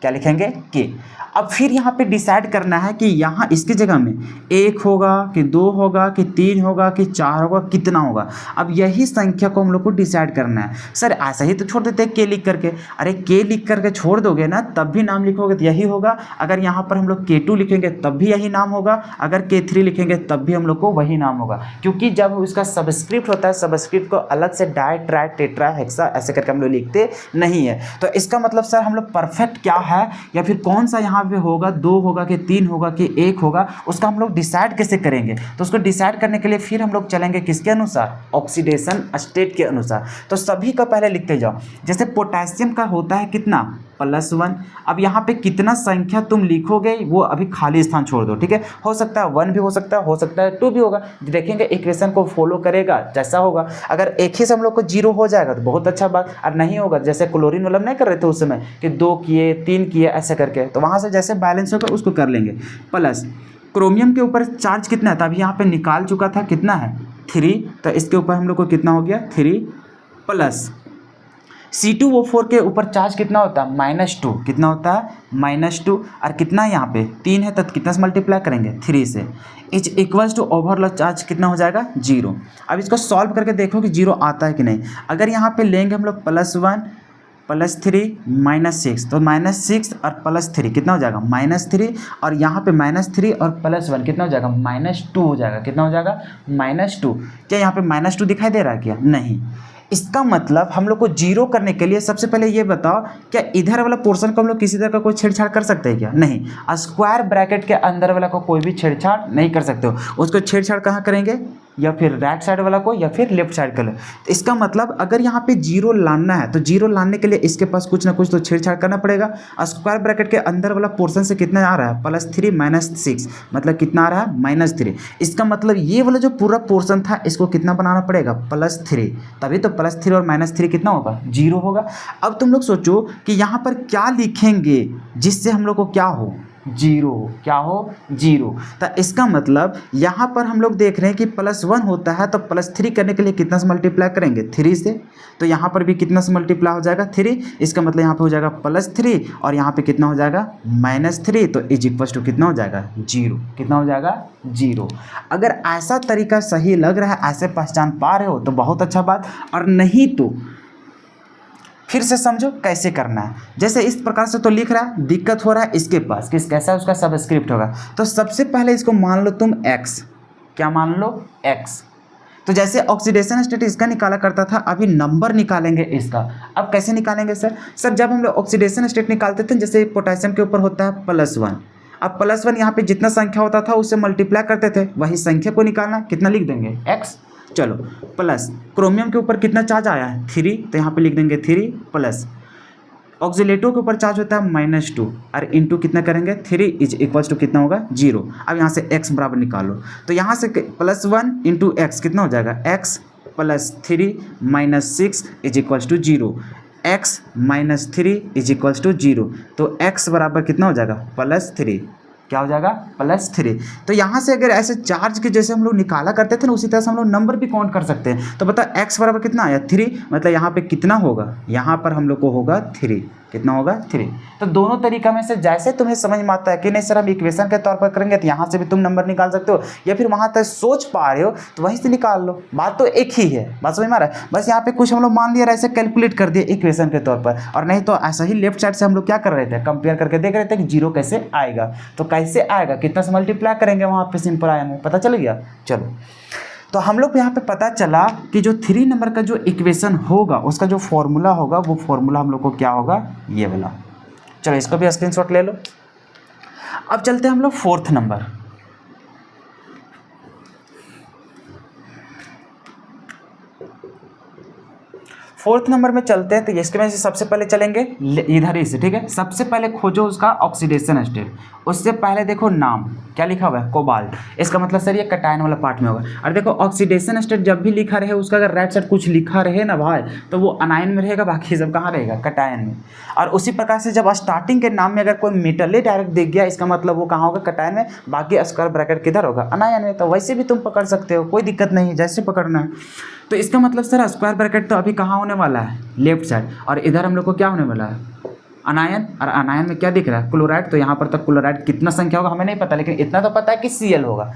क्या लिखेंगे, के। अब फिर यहाँ पे डिसाइड करना है कि यहाँ इसकी जगह में 1 होगा कि 2 होगा कि 3 होगा कि 4 होगा, कितना होगा। अब यही संख्या को हम लोग को डिसाइड करना है। सर ऐसा ही तो छोड़ देते हैं के लिख करके, अरे के लिख करके छोड़ दोगे ना तब भी नाम लिखोगे तो यही होगा। अगर यहाँ पर हम लोग K2 लिखेंगे तब भी यही नाम होगा, अगर K3 लिखेंगे तब भी हम लोग को वही नाम होगा। क्योंकि जब उसका सबस्क्रिप्ट होता है, सबस्क्रिप्ट को अलग से डाई ट्राई टेट्रा हेक्सा ऐसे करके हम लोग लिखते नहीं है। तो इसका मतलब सर हम लोग परफेक्ट क्या है, या फिर कौन सा यहाँ पे होगा, 2 होगा कि 3 होगा कि 1 होगा, उसका हम लोग डिसाइड कैसे करेंगे। तो उसको डिसाइड करने के लिए फिर हम लोग चलेंगे किसके अनुसार, ऑक्सीडेशन स्टेट के अनुसार। तो सभी का पहले लिखते जाओ। जैसे पोटेशियम का होता है कितना, +1। अब यहाँ पे कितना संख्या तुम लिखोगे वो अभी खाली स्थान छोड़ दो, ठीक है। हो सकता है 1 भी हो सकता है 2 भी होगा। देखेंगे इक्वेशन को फॉलो करेगा जैसा होगा। अगर एक ही से हम लोग को 0 हो जाएगा तो बहुत अच्छा बात, और नहीं होगा जैसे क्लोरीन वाला नहीं कर रहे थे उस समय कि 2 किए 3 किए ऐसे करके, तो वहाँ से जैसे बैलेंस होगा उसको कर लेंगे। प्लस क्रोमियम के ऊपर चार्ज कितना है, तो अभी यहाँ पे निकाल चुका था, कितना है 3, तो इसके ऊपर हम लोग को कितना हो गया 3 प्लस C2O4 के ऊपर चार्ज कितना होता है -2, कितना होता है -2, और कितना है यहाँ पे 3 है, तो कितना से मल्टीप्लाई करेंगे 3 से, is equals to overall charge कितना हो जाएगा 0। अब इसको सॉल्व करके देखो कि 0 आता है कि नहीं। अगर यहाँ पे लेंगे हम लोग +1 +3 -6, तो -6 और +3 कितना हो जाएगा -3, और यहाँ पे -3 और +1 कितना हो जाएगा -2 हो जाएगा, कितना हो जाएगा -2। क्या यहाँ पे -2 दिखाई दे रहा है क्या, नहीं। इसका मतलब हम लोग को 0 करने के लिए सबसे पहले ये बताओ, क्या इधर वाला पोर्शन को हम लोग किसी तरह का कोई छेड़छाड़ कर सकते हैं क्या, नहीं। स्क्वायर ब्रैकेट के अंदर वाला को कोई भी छेड़छाड़ नहीं कर सकते हो, उसको छेड़छाड़ कहाँ करेंगे, या फिर राइट साइड वाला को या फिर लेफ्ट साइड का। तो इसका मतलब अगर यहाँ पे 0 लाना है, तो 0 लाने के लिए इसके पास कुछ ना कुछ तो छेड़छाड़ करना पड़ेगा। स्क्वायर ब्रैकेट के अंदर वाला पोर्शन से कितना आ रहा है +3 -6, मतलब कितना आ रहा है -3। इसका मतलब ये वाला जो पूरा पोर्शन था इसको कितना बनाना पड़ेगा +3, तभी तो +3 और -3 कितना होगा 0 होगा। अब तुम लोग सोचो कि यहाँ पर क्या लिखेंगे जिससे हम लोग को क्या हो 0, क्या हो 0। तो इसका मतलब यहाँ पर हम लोग देख रहे हैं कि +1 होता है, तो +3 करने के लिए कितना से मल्टीप्लाई करेंगे 3 से, तो यहाँ पर भी कितना से मल्टीप्लाई हो जाएगा 3। इसका मतलब यहाँ पे हो जाएगा +3 और यहाँ पे कितना हो जाएगा -3, तो इज इक्वल टू कितना हो जाएगा 0, कितना हो जाएगा 0। अगर ऐसा तरीका सही लग रहा है, ऐसे पहचान पा रहे हो तो बहुत अच्छा बात, और नहीं तो फिर से समझो कैसे करना है। जैसे इस प्रकार से तो लिख रहा है, दिक्कत हो रहा है इसके पास कि कैसा उसका सबस्क्रिप्ट होगा। तो सबसे पहले इसको मान लो तुम x, क्या मान लो x। तो जैसे ऑक्सीडेशन स्टेट इसका निकाला करता था, अभी नंबर निकालेंगे इसका। अब कैसे निकालेंगे सर जब हम लोग ऑक्सीडेशन स्टेट निकालते थे, जैसे पोटेशियम के ऊपर होता है +1, अब +1 यहाँ पे जितना संख्या होता था उससे मल्टीप्लाई करते थे, वही संख्या को निकालना, कितना लिख देंगे x। चलो प्लस क्रोमियम के ऊपर कितना चार्ज आया है 3, तो यहाँ पे लिख देंगे 3 प्लस ऑक्सीलेटो के ऊपर चार्ज होता है -2, और इंटू कितना करेंगे 3 इज इक्वल्स टू कितना होगा 0। अब यहाँ से x बराबर निकालो, तो यहाँ से +1 इंटू एक्स कितना हो जाएगा x +3 -6 is equals to 0, x -3 is equals to 0। तो x बराबर कितना हो जाएगा +3, क्या हो जाएगा +3। तो यहाँ से अगर ऐसे चार्ज के जैसे हम लोग निकाला करते थे ना, उसी तरह से हम लोग नंबर भी काउंट कर सकते हैं। तो बता x बराबर कितना आया 3, मतलब यहाँ पे कितना होगा, यहाँ पर हम लोग को होगा 3, कितना होगा 3। तो दोनों तरीका में से जैसे तुम्हें समझ में आता है कि नहीं सर हम इक्वेशन के तौर पर करेंगे, तो यहाँ से भी तुम नंबर निकाल सकते हो, या फिर वहाँ तक सोच पा रहे हो तो वहीं से निकाल लो। बात तो एक ही है, बात समझ में आ रहा है। बस यहाँ पे कुछ हम लोग मान लिया, ऐसे कैलकुलेट कर दिए इक्वेशन के तौर पर, और नहीं तो ऐसा ही लेफ्ट साइड से हम लोग क्या कर रहे थे, कंपेयर करके देख रहे थे कि 0 कैसे आएगा। तो कैसे आएगा, कितना से मल्टीप्लाई करेंगे, वहाँ पे सिंपल आया में पता चल गया। चलो तो हम लोग यहाँ पे पता चला कि जो 3 नंबर का जो इक्वेशन होगा उसका जो फॉर्मूला होगा, वो फॉर्मूला हम लोग को क्या होगा, ये वाला। चलो इसको भी स्क्रीनशॉट ले लो। अब चलते हैं हम लोग 4th नंबर। फोर्थ नंबर में चलते हैं। तो इसके में से सबसे पहले चलेंगे इधर ही से, ठीक है। सबसे पहले खोजो उसका ऑक्सीडेशन स्टेट। उससे पहले देखो नाम क्या लिखा हुआ है, कोबाल्ट। इसका मतलब सर ये कटायन वाला पार्ट में होगा। और देखो ऑक्सीडेशन स्टेट जब भी लिखा रहे, उसका अगर राइट साइड कुछ लिखा रहे ना भाई, तो वो अनायन में रहेगा, बाकी सब कहाँ रहेगा, कटायन में। और उसी प्रकार से जब स्टार्टिंग के नाम में अगर कोई मेटल ही डायरेक्ट दिख गया, इसका मतलब वो कहाँ होगा, कटायन में, बाकी स्क्वायर ब्रैकेट किधर होगा, अनायन में। तो वैसे भी तुम पकड़ सकते हो, कोई दिक्कत नहीं है, जैसे पकड़ना है। तो इसका मतलब सर स्क्वायर ब्रैकेट तो अभी कहाँ होने वाला है, लेफ्ट साइड, और इधर हम लोग को क्या होने वाला है, अनायन। और अनायन में क्या दिख रहा है, क्लोराइड। तो यहाँ पर तक क्लोराइड कितना संख्या होगा हमें नहीं पता, लेकिन इतना तो पता है कि Cl होगा।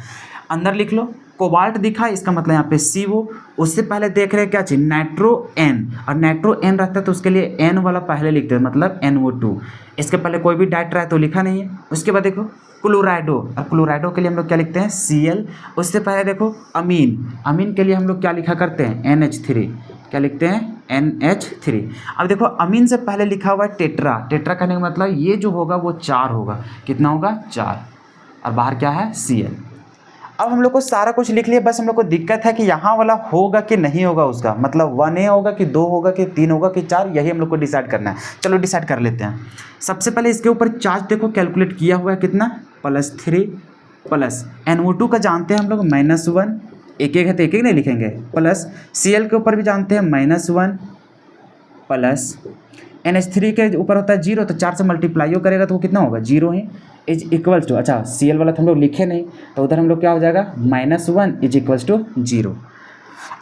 अंदर लिख लो, कोबाल्ट दिखा, इसका मतलब यहाँ पे CO। उससे पहले देख रहे हैं क्या चीज़, नाइट्रो N। और नाइट्रो N रहता है तो उसके लिए N वाला पहले लिखते हैं, मतलब NO2। इसके पहले कोई भी डाइट रहा है तो लिखा नहीं है। उसके बाद देखो क्लोराइडो, और क्लोराइडो के लिए हम लोग क्या लिखते हैं, Cl। उससे पहले देखो अमीन, अमीन के लिए हम लोग क्या लिखा करते हैं, NH3। क्या लिखते हैं, NH3। अब देखो अमीन से पहले लिखा हुआ है टेट्रा। टेट्रा कहने का मतलब ये जो होगा वो 4 होगा, कितना होगा, 4। और बाहर क्या है, Cl। अब हम लोग को सारा कुछ लिख लिया, बस हम लोग को दिक्कत है कि यहाँ वाला होगा कि नहीं होगा, उसका मतलब 1A होगा कि 2 होगा कि 3 होगा कि 4, यही हम लोग को डिसाइड करना है। चलो डिसाइड कर लेते हैं। सबसे पहले इसके ऊपर चार्ज देखो कैलकुलेट किया हुआ है, कितना, +3 प्लस NO2 का जानते हैं हम लोग -1, एक एक है तो एक एक नहीं लिखेंगे, प्लस Cl के ऊपर भी जानते हैं -1 प्लस NH3 के ऊपर होता है 0, तो 4 से मल्टीप्लाई करेगा तो वो कितना होगा, 0 ही। इज इक्वल्स टू, अच्छा Cl वाला तो हम लोग लिखे नहीं, तो उधर हम लोग क्या हो जाएगा -1 इज इक्वल्स टू 0।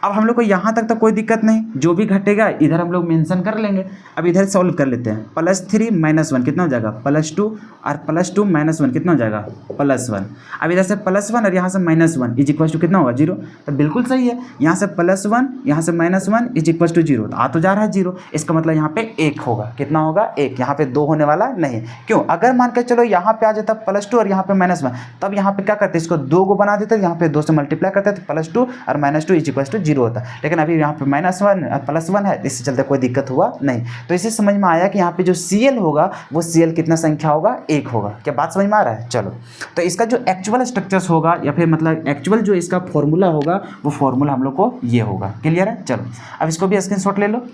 अब हम लोग को यहाँ तक तो कोई दिक्कत नहीं, जो भी घटेगा इधर हम लोग मेंशन कर लेंगे। अब इधर सॉल्व कर लेते हैं, +3 -1 कितना हो जाएगा +2, और +2 -1 कितना हो जाएगा +1। अब इधर से +1 और यहाँ से -1 इज इक्वल टू कितना होगा 0, तो बिल्कुल सही है। यहाँ से +1 यहाँ से -1 इज इक्वल टू 0, तो आ तो जा रहा है 0, इसका मतलब यहाँ पे 1 होगा। कितना होगा 1, यहाँ पे 2 होने वाला नहीं। क्यों, अगर मान के चलो यहाँ पे आ जाता +2 और यहाँ पे -1, तब यहाँ पे क्या करते इसको 2 को बना देते, यहाँ पे 2 से मल्टीप्लाई करते तो +2 और -2 इज इक्वल टू 0 होता। लेकिन अभी यहाँ पे -1 और +1 है, इससे चलते कोई दिक्कत हुआ नहीं। तो इसे समझ में आया कि यहाँ पे जो Cl होगा वो Cl कितना संख्या होगा 1 होगा। क्या बात समझ में आ रहा है? चलो, तो इसका जो एक्चुअल स्ट्रक्चर्स होगा या फिर मतलब एक्चुअल जो इसका फॉर्मूला होगा वो फॉर्मूला हम लोग को ये होगा। क्लियर है? चलो अब इसको भी स्क्रीनशॉट ले लो।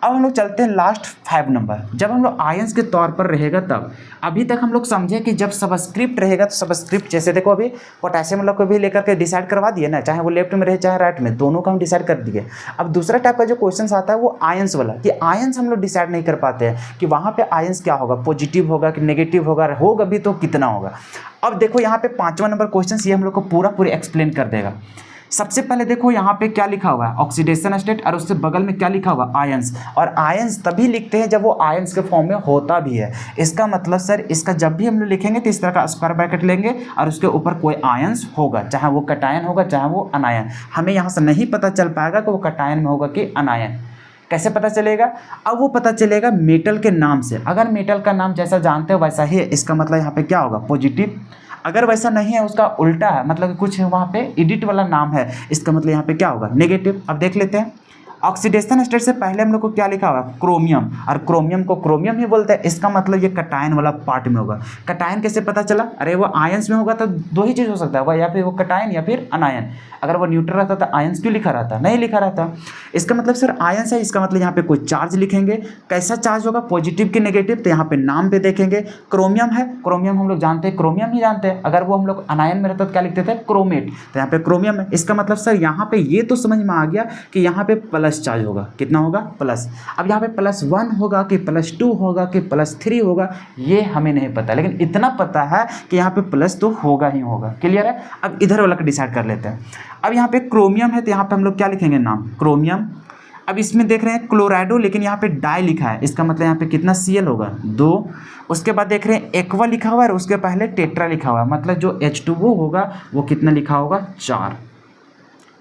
अब हम लोग चलते हैं लास्ट 5 नंबर, जब हम लोग आयंस के तौर पर रहेगा तब। अभी तक हम लोग समझे कि जब सबस्क्रिप्ट रहेगा तो सबस्क्रिप्ट, जैसे देखो अभी पोटेशियम लोग को भी लेकर के डिसाइड करवा दिए ना, चाहे वो लेफ्ट में रहे चाहे राइट में, दोनों का हम डिसाइड कर दिए। अब दूसरा टाइप का जो क्वेश्चन आता है वो आयंस वाला, कि आयंस हम लोग डिसाइड नहीं कर पाते हैं कि वहाँ पे आयंस क्या होगा, पॉजिटिव होगा कि नेगेटिव होगा भी तो कितना होगा। अब देखो यहाँ पे 5वां नंबर क्वेश्चन ये हम लोग को पूरा एक्सप्लेन कर देगा। सबसे पहले देखो यहाँ पे क्या लिखा हुआ है, ऑक्सीडेशन स्टेट, और उससे बगल में क्या लिखा हुआ, आयंस। और आयंस तभी लिखते हैं जब वो आयंस के फॉर्म में होता भी है। इसका मतलब सर, इसका जब भी हम लोग लिखेंगे तो इस तरह का स्क्वायर ब्रैकेट लेंगे और उसके ऊपर कोई आयंस होगा, चाहे वो कटायन होगा चाहे वो अनायन। हमें यहाँ से नहीं पता चल पाएगा कि वो कटायन में होगा कि अनायन। कैसे पता चलेगा? अब वो पता चलेगा मेटल के नाम से। अगर मेटल का नाम जैसा जानते हो वैसा ही है, इसका मतलब यहाँ पे क्या होगा, पॉजिटिव। अगर वैसा नहीं है, उसका उल्टा है, मतलब कुछ वहाँ पे एडिट वाला नाम है, इसका मतलब यहाँ पे क्या होगा, नेगेटिव। अब देख लेते हैं, ऑक्सीडेशन स्टेट से पहले हम लोग को क्या लिखा हुआ, क्रोमियम, और क्रोमियम को क्रोमियम ही बोलते हैं। इसका मतलब ये कटायन वाला पार्ट में होगा। कटायन कैसे पता चला? अरे वो आयंस में होगा तो 2 ही चीज़ हो सकता है, वह या फिर वो कटायन या फिर अनायन। अगर वो न्यूट्रल रहता तो आयंस क्यों लिखा रहता, नहीं लिखा रहता। इसका मतलब सर आयंस है, इसका मतलब यहाँ पे कोई चार्ज लिखेंगे। कैसा चार्ज होगा, पॉजिटिव की नेगेटिव, तो यहाँ पे नाम पे देखेंगे। क्रोमियम है, क्रोमियम हम लोग जानते हैं, क्रोमियम ही जानते हैं। अगर वो हम लोग अनायन में रहता तो क्या लिखते थे, क्रोमेट, तो यहाँ पे क्रोमियम है। इसका मतलब सर यहाँ पे ये तो समझ में आ गया कि यहाँ पे प्लस चार्ज होगा। कितना होगा, प्लस। अब यहाँ पे +1 होगा कि +2 होगा कि +3 होगा, ये हमें नहीं पता, लेकिन इतना पता है कि यहाँ पे प्लस तो होगा ही होगा। क्लियर है? अब इधर वाला डिसाइड कर लेते हैं। अब यहाँ पे क्रोमियम है तो यहाँ पे हम लोग क्या लिखेंगे, नाम क्रोमियम। अब इसमें देख रहे हैं क्लोराइडो, लेकिन यहाँ पे डाई लिखा है, इसका मतलब यहाँ पे कितना Cl होगा, 2। उसके बाद देख रहे हैं एक्वा लिखा हुआ है और उसके पहले टेट्रा लिखा हुआ है, मतलब जो H2O होगा वो कितना लिखा होगा, 4।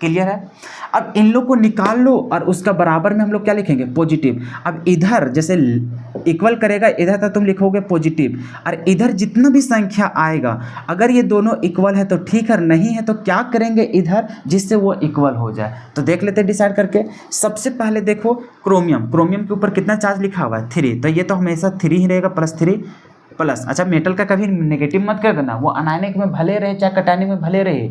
क्लियर है? अब इन लोग को निकाल लो और उसका बराबर में हम लोग क्या लिखेंगे, पॉजिटिव। अब इधर जैसे इक्वल करेगा, इधर तक तुम लिखोगे पॉजिटिव, और इधर जितना भी संख्या आएगा अगर ये दोनों इक्वल है तो ठीक है, नहीं है तो क्या करेंगे इधर, जिससे वो इक्वल हो जाए। तो देख लेते हैं डिसाइड करके। सबसे पहले देखो क्रोमियम, क्रोमियम के ऊपर कितना चार्ज लिखा हुआ है, 3, तो ये तो हमेशा 3 ही रहेगा, +3 प्लस। अच्छा, मेटल का कभी नेगेटिव मत कर देना, वो अनायनिक में भले रहे चाहे कटायनिक में भले रहे,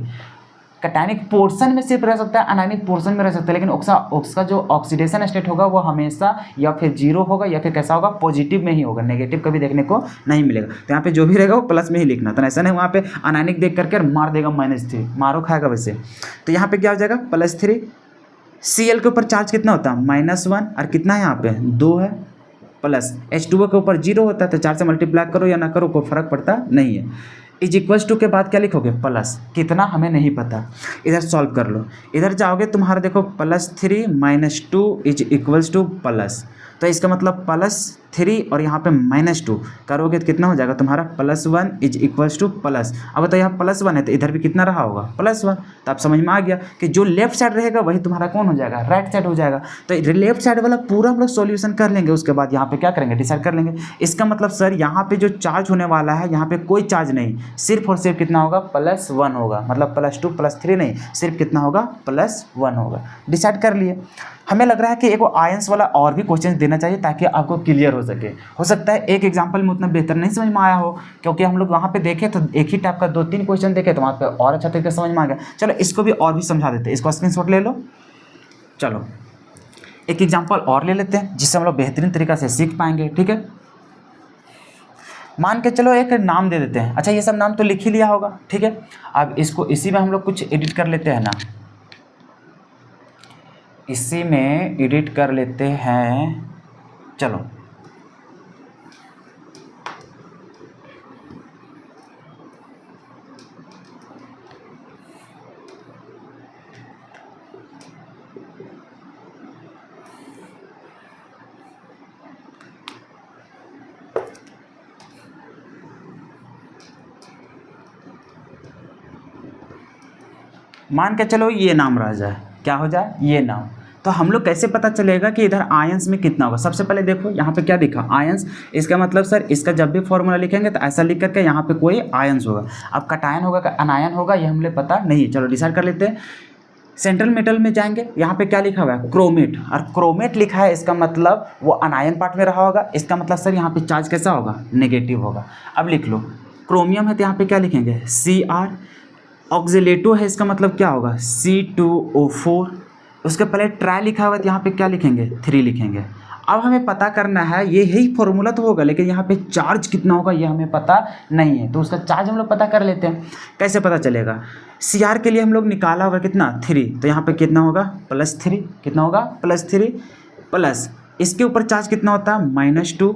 कटायनिक पोर्शन में सिर्फ रह सकता है, अनायनिक पोर्शन में रह सकता है, लेकिन उसका जो ऑक्सीडेशन स्टेट होगा वो हमेशा या फिर 0 होगा या फिर कैसा होगा, पॉजिटिव में ही होगा, नेगेटिव कभी देखने को नहीं मिलेगा। तो यहाँ पे जो भी रहेगा वो प्लस में ही लिखना, तो ऐसा नहीं वहाँ पे अनायनिक देख करके मार देगा -3, मारो खाएगा वैसे। तो यहाँ पे क्या हो जाएगा, +3। Cl के ऊपर चार्ज कितना होता है, -1, और कितना है यहाँ पे 2 है, प्लस H2O के ऊपर 0 होता है, तो 4 से मल्टीप्लाई करो या ना करो कोई फर्क पड़ता नहीं है। इज इक्वल्स टू के बाद क्या लिखोगे, प्लस, कितना हमें नहीं पता। इधर सॉल्व कर लो, इधर जाओगे तुम्हारा देखो +3 - 2 इज इक्वल्स टू प्लस, तो इसका मतलब +3 और यहाँ पे -2 करोगे तो कितना हो जाएगा तुम्हारा, +1 इज इक्वल्स टू प्लस। अब तो यहाँ +1 है तो इधर भी कितना रहा होगा, +1। तो आप समझ में आ गया कि जो लेफ्ट साइड रहेगा वही तुम्हारा कौन हो जाएगा, राइट साइड हो जाएगा। तो लेफ्ट साइड वाला पूरा हम लोग सॉल्यूशन कर लेंगे, उसके बाद यहाँ पे क्या करेंगे, डिसाइड कर लेंगे। इसका मतलब सर यहाँ पे जो चार्ज होने वाला है, यहाँ पे कोई चार्ज नहीं, सिर्फ और सिर्फ कितना होगा, +1 होगा, मतलब +2 +3 नहीं, सिर्फ कितना होगा, +1 होगा। डिसाइड कर लिए। हमें लग रहा है कि एक आयंस वाला और भी क्वेश्चन देना चाहिए ताकि आपको क्लियर हो सके। हो सकता है एक एग्जांपल में उतना बेहतर नहीं समझ में आया हो, क्योंकि हम लोग वहाँ पे देखे तो एक ही टाइप का 2-3 क्वेश्चन देखे तो वहाँ पे और अच्छा तरीके से समझ में आ गया। चलो इसको भी और भी समझा देते हैं, इसको स्क्रीनशॉट ले लो। चलो एक एग्जाम्पल और ले लेते हैं जिससे हम लोग बेहतरीन तरीक़ा से सीख पाएंगे। ठीक है, मान के चलो एक नाम दे देते हैं। अच्छा, ये सब नाम तो लिख ही लिया होगा, ठीक है। अब इसको इसी में हम लोग कुछ एडिट कर लेते हैं ना, इसी में एडिट कर लेते हैं। चलो मान के चलो ये नाम रह जाए, क्या हो जाए, ये नाम। तो हम लोग कैसे पता चलेगा कि इधर आयंस में कितना होगा? सबसे पहले देखो यहाँ पे क्या दिखा, आयंस। इसका मतलब सर इसका जब भी फॉर्मूला लिखेंगे तो ऐसा लिख करके यहाँ पे कोई आयंस होगा। अब कटायन होगा का अनायन होगा, ये हमने पता नहीं है। चलो डिसाइड कर लेते हैं। सेंट्रल मेटल में जाएंगे, यहाँ पे क्या लिखा हुआ है, क्रोमेट, और क्रोमेट लिखा है, इसका मतलब वो अनायन पार्ट में रहा होगा। इसका मतलब सर यहाँ पे चार्ज कैसा होगा, नेगेटिव होगा। अब लिख लो, क्रोमियम है तो यहाँ पे क्या लिखेंगे, Cr। ऑक्सीलेटो है, इसका मतलब क्या होगा, C2O4। उसके पहले ट्राई लिखा हुआ है तो यहाँ पे क्या लिखेंगे, 3 लिखेंगे। अब हमें पता करना है, ये यही फॉर्मूला तो होगा, लेकिन यहाँ पे चार्ज कितना होगा ये हमें पता नहीं है, तो उसका चार्ज हम लोग पता कर लेते हैं। कैसे पता चलेगा, Cr के लिए हम लोग निकाला हुआ कितना, 3, तो यहाँ पे कितना होगा, +3। कितना होगा, +3, प्लस इसके ऊपर चार्ज कितना होता है, -2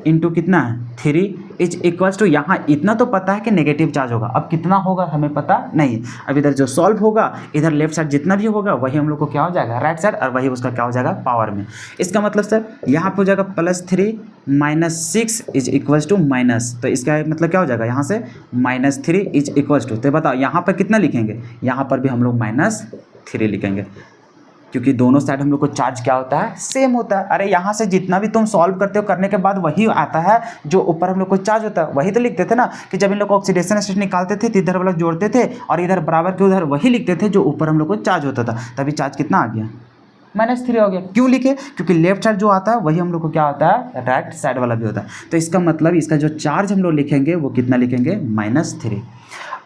इंटू कितना है, 3 इज इक्वल्स टू, यहाँ इतना तो पता है कि नेगेटिव चार्ज होगा। अब कितना होगा हमें पता नहीं है। अब इधर जो सॉल्व होगा, इधर लेफ्ट साइड जितना भी होगा वही हम लोग को क्या हो जाएगा, राइट साइड, और वही उसका क्या हो जाएगा, पावर में। इसका मतलब सर यहाँ पे हो जाएगा +3 -6 इज इक्वल्स टू माइनस, तो इसका मतलब क्या हो जाएगा, यहाँ से -3 इज इक्वल्स टू। तो बताओ यहाँ पर कितना लिखेंगे, यहाँ पर भी हम लोग -3 लिखेंगे, क्योंकि दोनों साइड हम लोग को चार्ज क्या होता है, सेम होता है। अरे यहाँ से जितना भी तुम सॉल्व करते हो, करने के बाद वही आता है जो ऊपर हम लोग को चार्ज होता है, वही तो लिखते थे ना, कि जब इन लोग ऑक्सीडेशन स्टेट निकालते थे तो इधर वाला जोड़ते थे और इधर बराबर के उधर वही लिखते थे जो ऊपर हम लोग को चार्ज होता था। तभी चार्ज कितना आ गया, -3 हो गया। क्यों लिखे, क्योंकि लेफ्ट साइड जो आता है वही हम लोग को क्या होता है, राइट साइड वाला भी होता है। तो इसका मतलब इसका जो चार्ज हम लोग लिखेंगे वो कितना लिखेंगे, -3।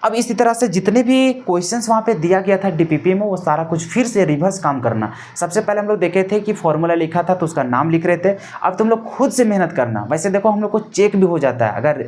अब इसी तरह से जितने भी क्वेश्चंस वहाँ पे दिया गया था डीपीपी में, वो सारा कुछ फिर से रिवर्स काम करना। सबसे पहले हम लोग देखे थे कि फॉर्मूला लिखा था तो उसका नाम लिख रहे थे। अब तुम लोग खुद से मेहनत करना। वैसे देखो हम लोग को चेक भी हो जाता है, अगर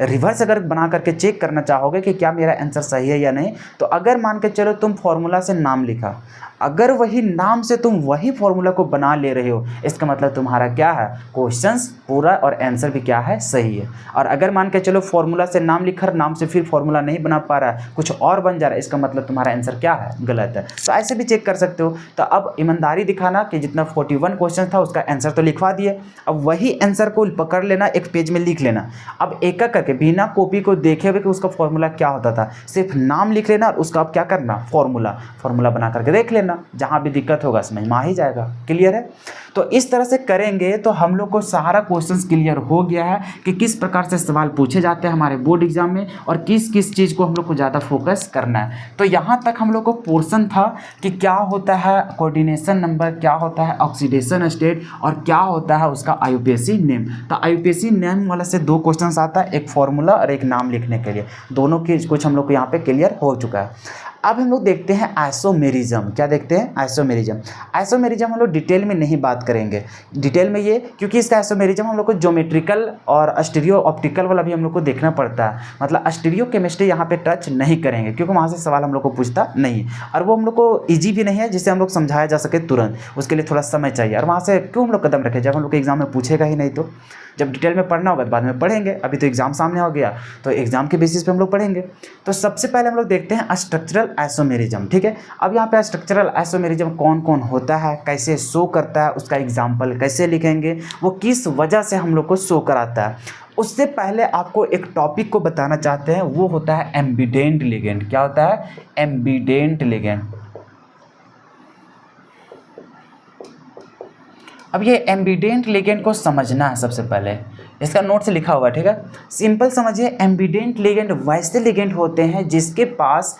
रिवर्स अगर बना करके चेक करना चाहोगे कि क्या मेरा आंसर सही है या नहीं, तो अगर मान के चलो तुम फॉर्मूला से नाम लिखा, अगर वही नाम से तुम वही फॉर्मूला को बना ले रहे हो, इसका मतलब तुम्हारा क्या है, क्वेश्चंस पूरा और आंसर भी क्या है, सही है। और अगर मान के चलो फॉर्मूला से नाम लिखा, नाम से फिर फॉर्मूला नहीं बना पा रहा है, कुछ और बन जा रहा है, इसका मतलब तुम्हारा आंसर क्या है, गलत है। तो ऐसे भी चेक कर सकते हो। तो अब ईमानदारी दिखाना कि जितना 41 क्वेश्चन था उसका आंसर तो लिखवा दिए, अब वही आंसर को पकड़ लेना, एक पेज में लिख लेना। अब एक एक करके बिना कॉपी को देखे हुए कि उसका फॉर्मूला क्या होता था, सिर्फ नाम लिख लेना और उसका अब क्या करना, फॉर्मूला बना करके देख लेना, जहाँ भी दिक्कत होगा समझ में आ ही जाएगा। क्लियर है? तो इस तरह से करेंगे तो हम लोग को सारा क्वेश्चंस क्लियर हो गया है कि किस प्रकार से सवाल पूछे जाते हैं हमारे बोर्ड एग्जाम में और किस किस चीज़ को हम लोग को ज़्यादा फोकस करना है। तो यहाँ तक हम लोग को पोर्शन था कि क्या होता है कोऑर्डिनेशन नंबर, क्या होता है ऑक्सीडेशन स्टेट और क्या होता है उसका आईयूपीएसी नेम। तो आईयूपीएसी नेम वाला से 2 क्वेश्चन आता है, एक फॉर्मूला और एक नाम लिखने के लिए। दोनों की कुछ हम लोग को यहाँ पे क्लियर हो चुका है। अब हम लोग देखते हैं आइसोमेरिज्म। क्या देखते हैं? आइसोमेरिज्म हम लोग डिटेल में नहीं बात करेंगे, डिटेल में ये क्योंकि इसका आइसोमेरिज्म हम लोग को ज्योमेट्रिकल और स्टीरियो ऑप्टिकल वाला भी हम लोग को देखना पड़ता है। मतलब स्टीरियो केमिस्ट्री यहाँ पे टच नहीं करेंगे क्योंकि वहाँ से सवाल हम लोग को पूछता नहीं है और वो हम लोग को ईजी भी नहीं है जिससे हम लोग समझाया जा सके तुरंत, उसके लिए थोड़ा समय चाहिए। और वहाँ से क्यों हम लोग कदम रखें जब हम लोग के एग्जाम में पूछेगा ही नहीं, तो जब डिटेल में पढ़ना होगा तो बाद में पढ़ेंगे। अभी तो एग्जाम सामने हो गया तो एग्जाम के बेसिस पे हम लोग पढ़ेंगे। तो सबसे पहले हम लोग देखते हैं स्ट्रक्चरल आइसोमेरिज्म। ठीक है, अब यहाँ पे स्ट्रक्चरल आइसोमेरिज्म कौन कौन होता है, कैसे शो करता है, उसका एग्जाम्पल कैसे लिखेंगे, वो किस वजह से हम लोग को शो कराता है। उससे पहले आपको एक टॉपिक को बताना चाहते हैं, वो होता है एम्बिडेंट लिगेंड। क्या होता है? Ambient ligand. अब ये एम्बिडेंट लिगेंड को समझना है सबसे पहले, इसका नोट से लिखा हुआ है। ठीक है, सिंपल समझिए, एम्बिडेंट लिगेंड वैसे लिगेंड होते हैं जिसके पास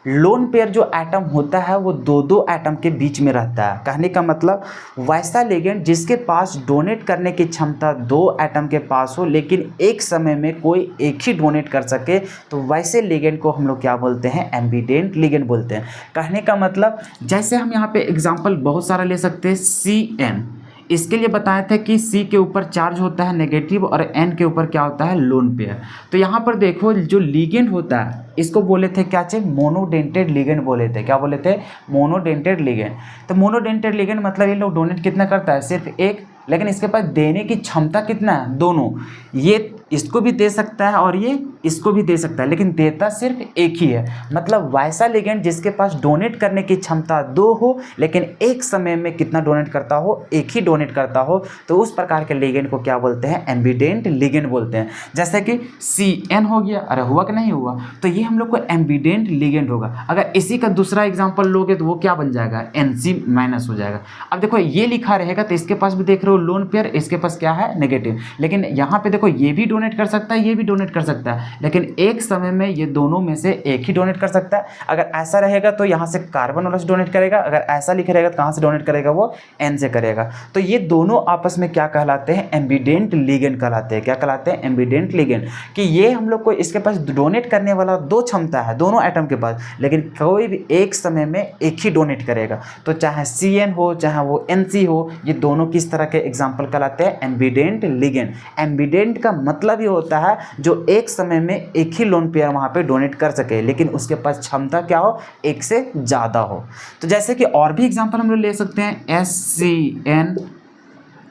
लोन पेयर जो एटम होता है वो 2-2 एटम के बीच में रहता है। कहने का मतलब वैसा लिगेंड जिसके पास डोनेट करने की क्षमता 2 एटम के पास हो लेकिन एक समय में कोई एक ही डोनेट कर सके, तो वैसे लिगेंड को हम लोग क्या बोलते हैं? एम्बिडेंट लिगेंड बोलते हैं। कहने का मतलब जैसे हम यहाँ पे एग्जाम्पल बहुत सारा ले सकते हैं। CN, इसके लिए बताया था कि C के ऊपर चार्ज होता है नेगेटिव और N के ऊपर क्या होता है? Lone pair. तो यहाँ पर देखो जो लिगेंड होता है इसको बोले थे क्या चे? मोनोडेंटेड लिगेंड बोले थे। क्या बोले थे? Monodentate ligand. तो मोनोडेंटेड लिगेंड मतलब ये लोग डोनेट कितना करता है? सिर्फ एक, लेकिन इसके पास देने की क्षमता कितना है? दोनों। ये इसको भी दे सकता है और ये इसको भी दे सकता है, लेकिन देता सिर्फ एक ही है। मतलब वैसा लिगेंड जिसके पास डोनेट करने की क्षमता दो हो लेकिन एक समय में कितना डोनेट करता हो, एक ही डोनेट करता हो, तो उस प्रकार के लिगेंड को क्या बोलते हैं, एम्बिडेंट लिगेंड बोलते हैं। जैसे कि CN हो गया, अरे हुआ कि नहीं हुआ, तो ये हम लोग को एम्बिडेंट लिगेंड होगा। अगर इसी का दूसरा एग्जाम्पल लोगे तो वो क्या बन जाएगा, NC माइनस हो जाएगा। अब देखो ये लिखा रहेगा तो इसके पास भी देख रहे हो लोन पेयर, इसके पास क्या है, नेगेटिव, लेकिन यहाँ पे देखो ये भी डोनेट कर सकता है, ये भी डोनेट कर सकता है, लेकिन एक समय में ये दोनों में से एक ही डोनेट कर सकता है। अगर ऐसा रहेगा तो यहाँ से कार्बन वाला से डोनेट करेगा, अगर ऐसा लिखा रहेगा तो कहाँ से डोनेट करेगा, वो N से करेगा। तो ये दोनों आपस में क्या कहलाते हैं, एम्बिडेंट लिगेंड कहलाते हैं। क्या कहलाते हैं, एम्बिडेंट लिगेंड, कि ये हम लोग को इसके पास डोनेट करने वाला दो क्षमता है दोनों एटम के पास, लेकिन कोई भी एक समय में एक ही डोनेट करेगा। तो चाहे CN हो चाहे वो NC हो, ये दोनों किस तरह के एग्जाम्पल कहलाते हैं, एम्बिडेंट लिगेंड। एम्बिडेंट का मतलब ये होता है जो एक समय में एक ही लोन पेयर वहाँ पे डोनेट कर सके, लेकिन उसके पास क्षमता क्या हो, एक से ज़्यादा हो। तो जैसे कि और भी एग्जाम्पल हम लोग ले सकते हैं, SCN,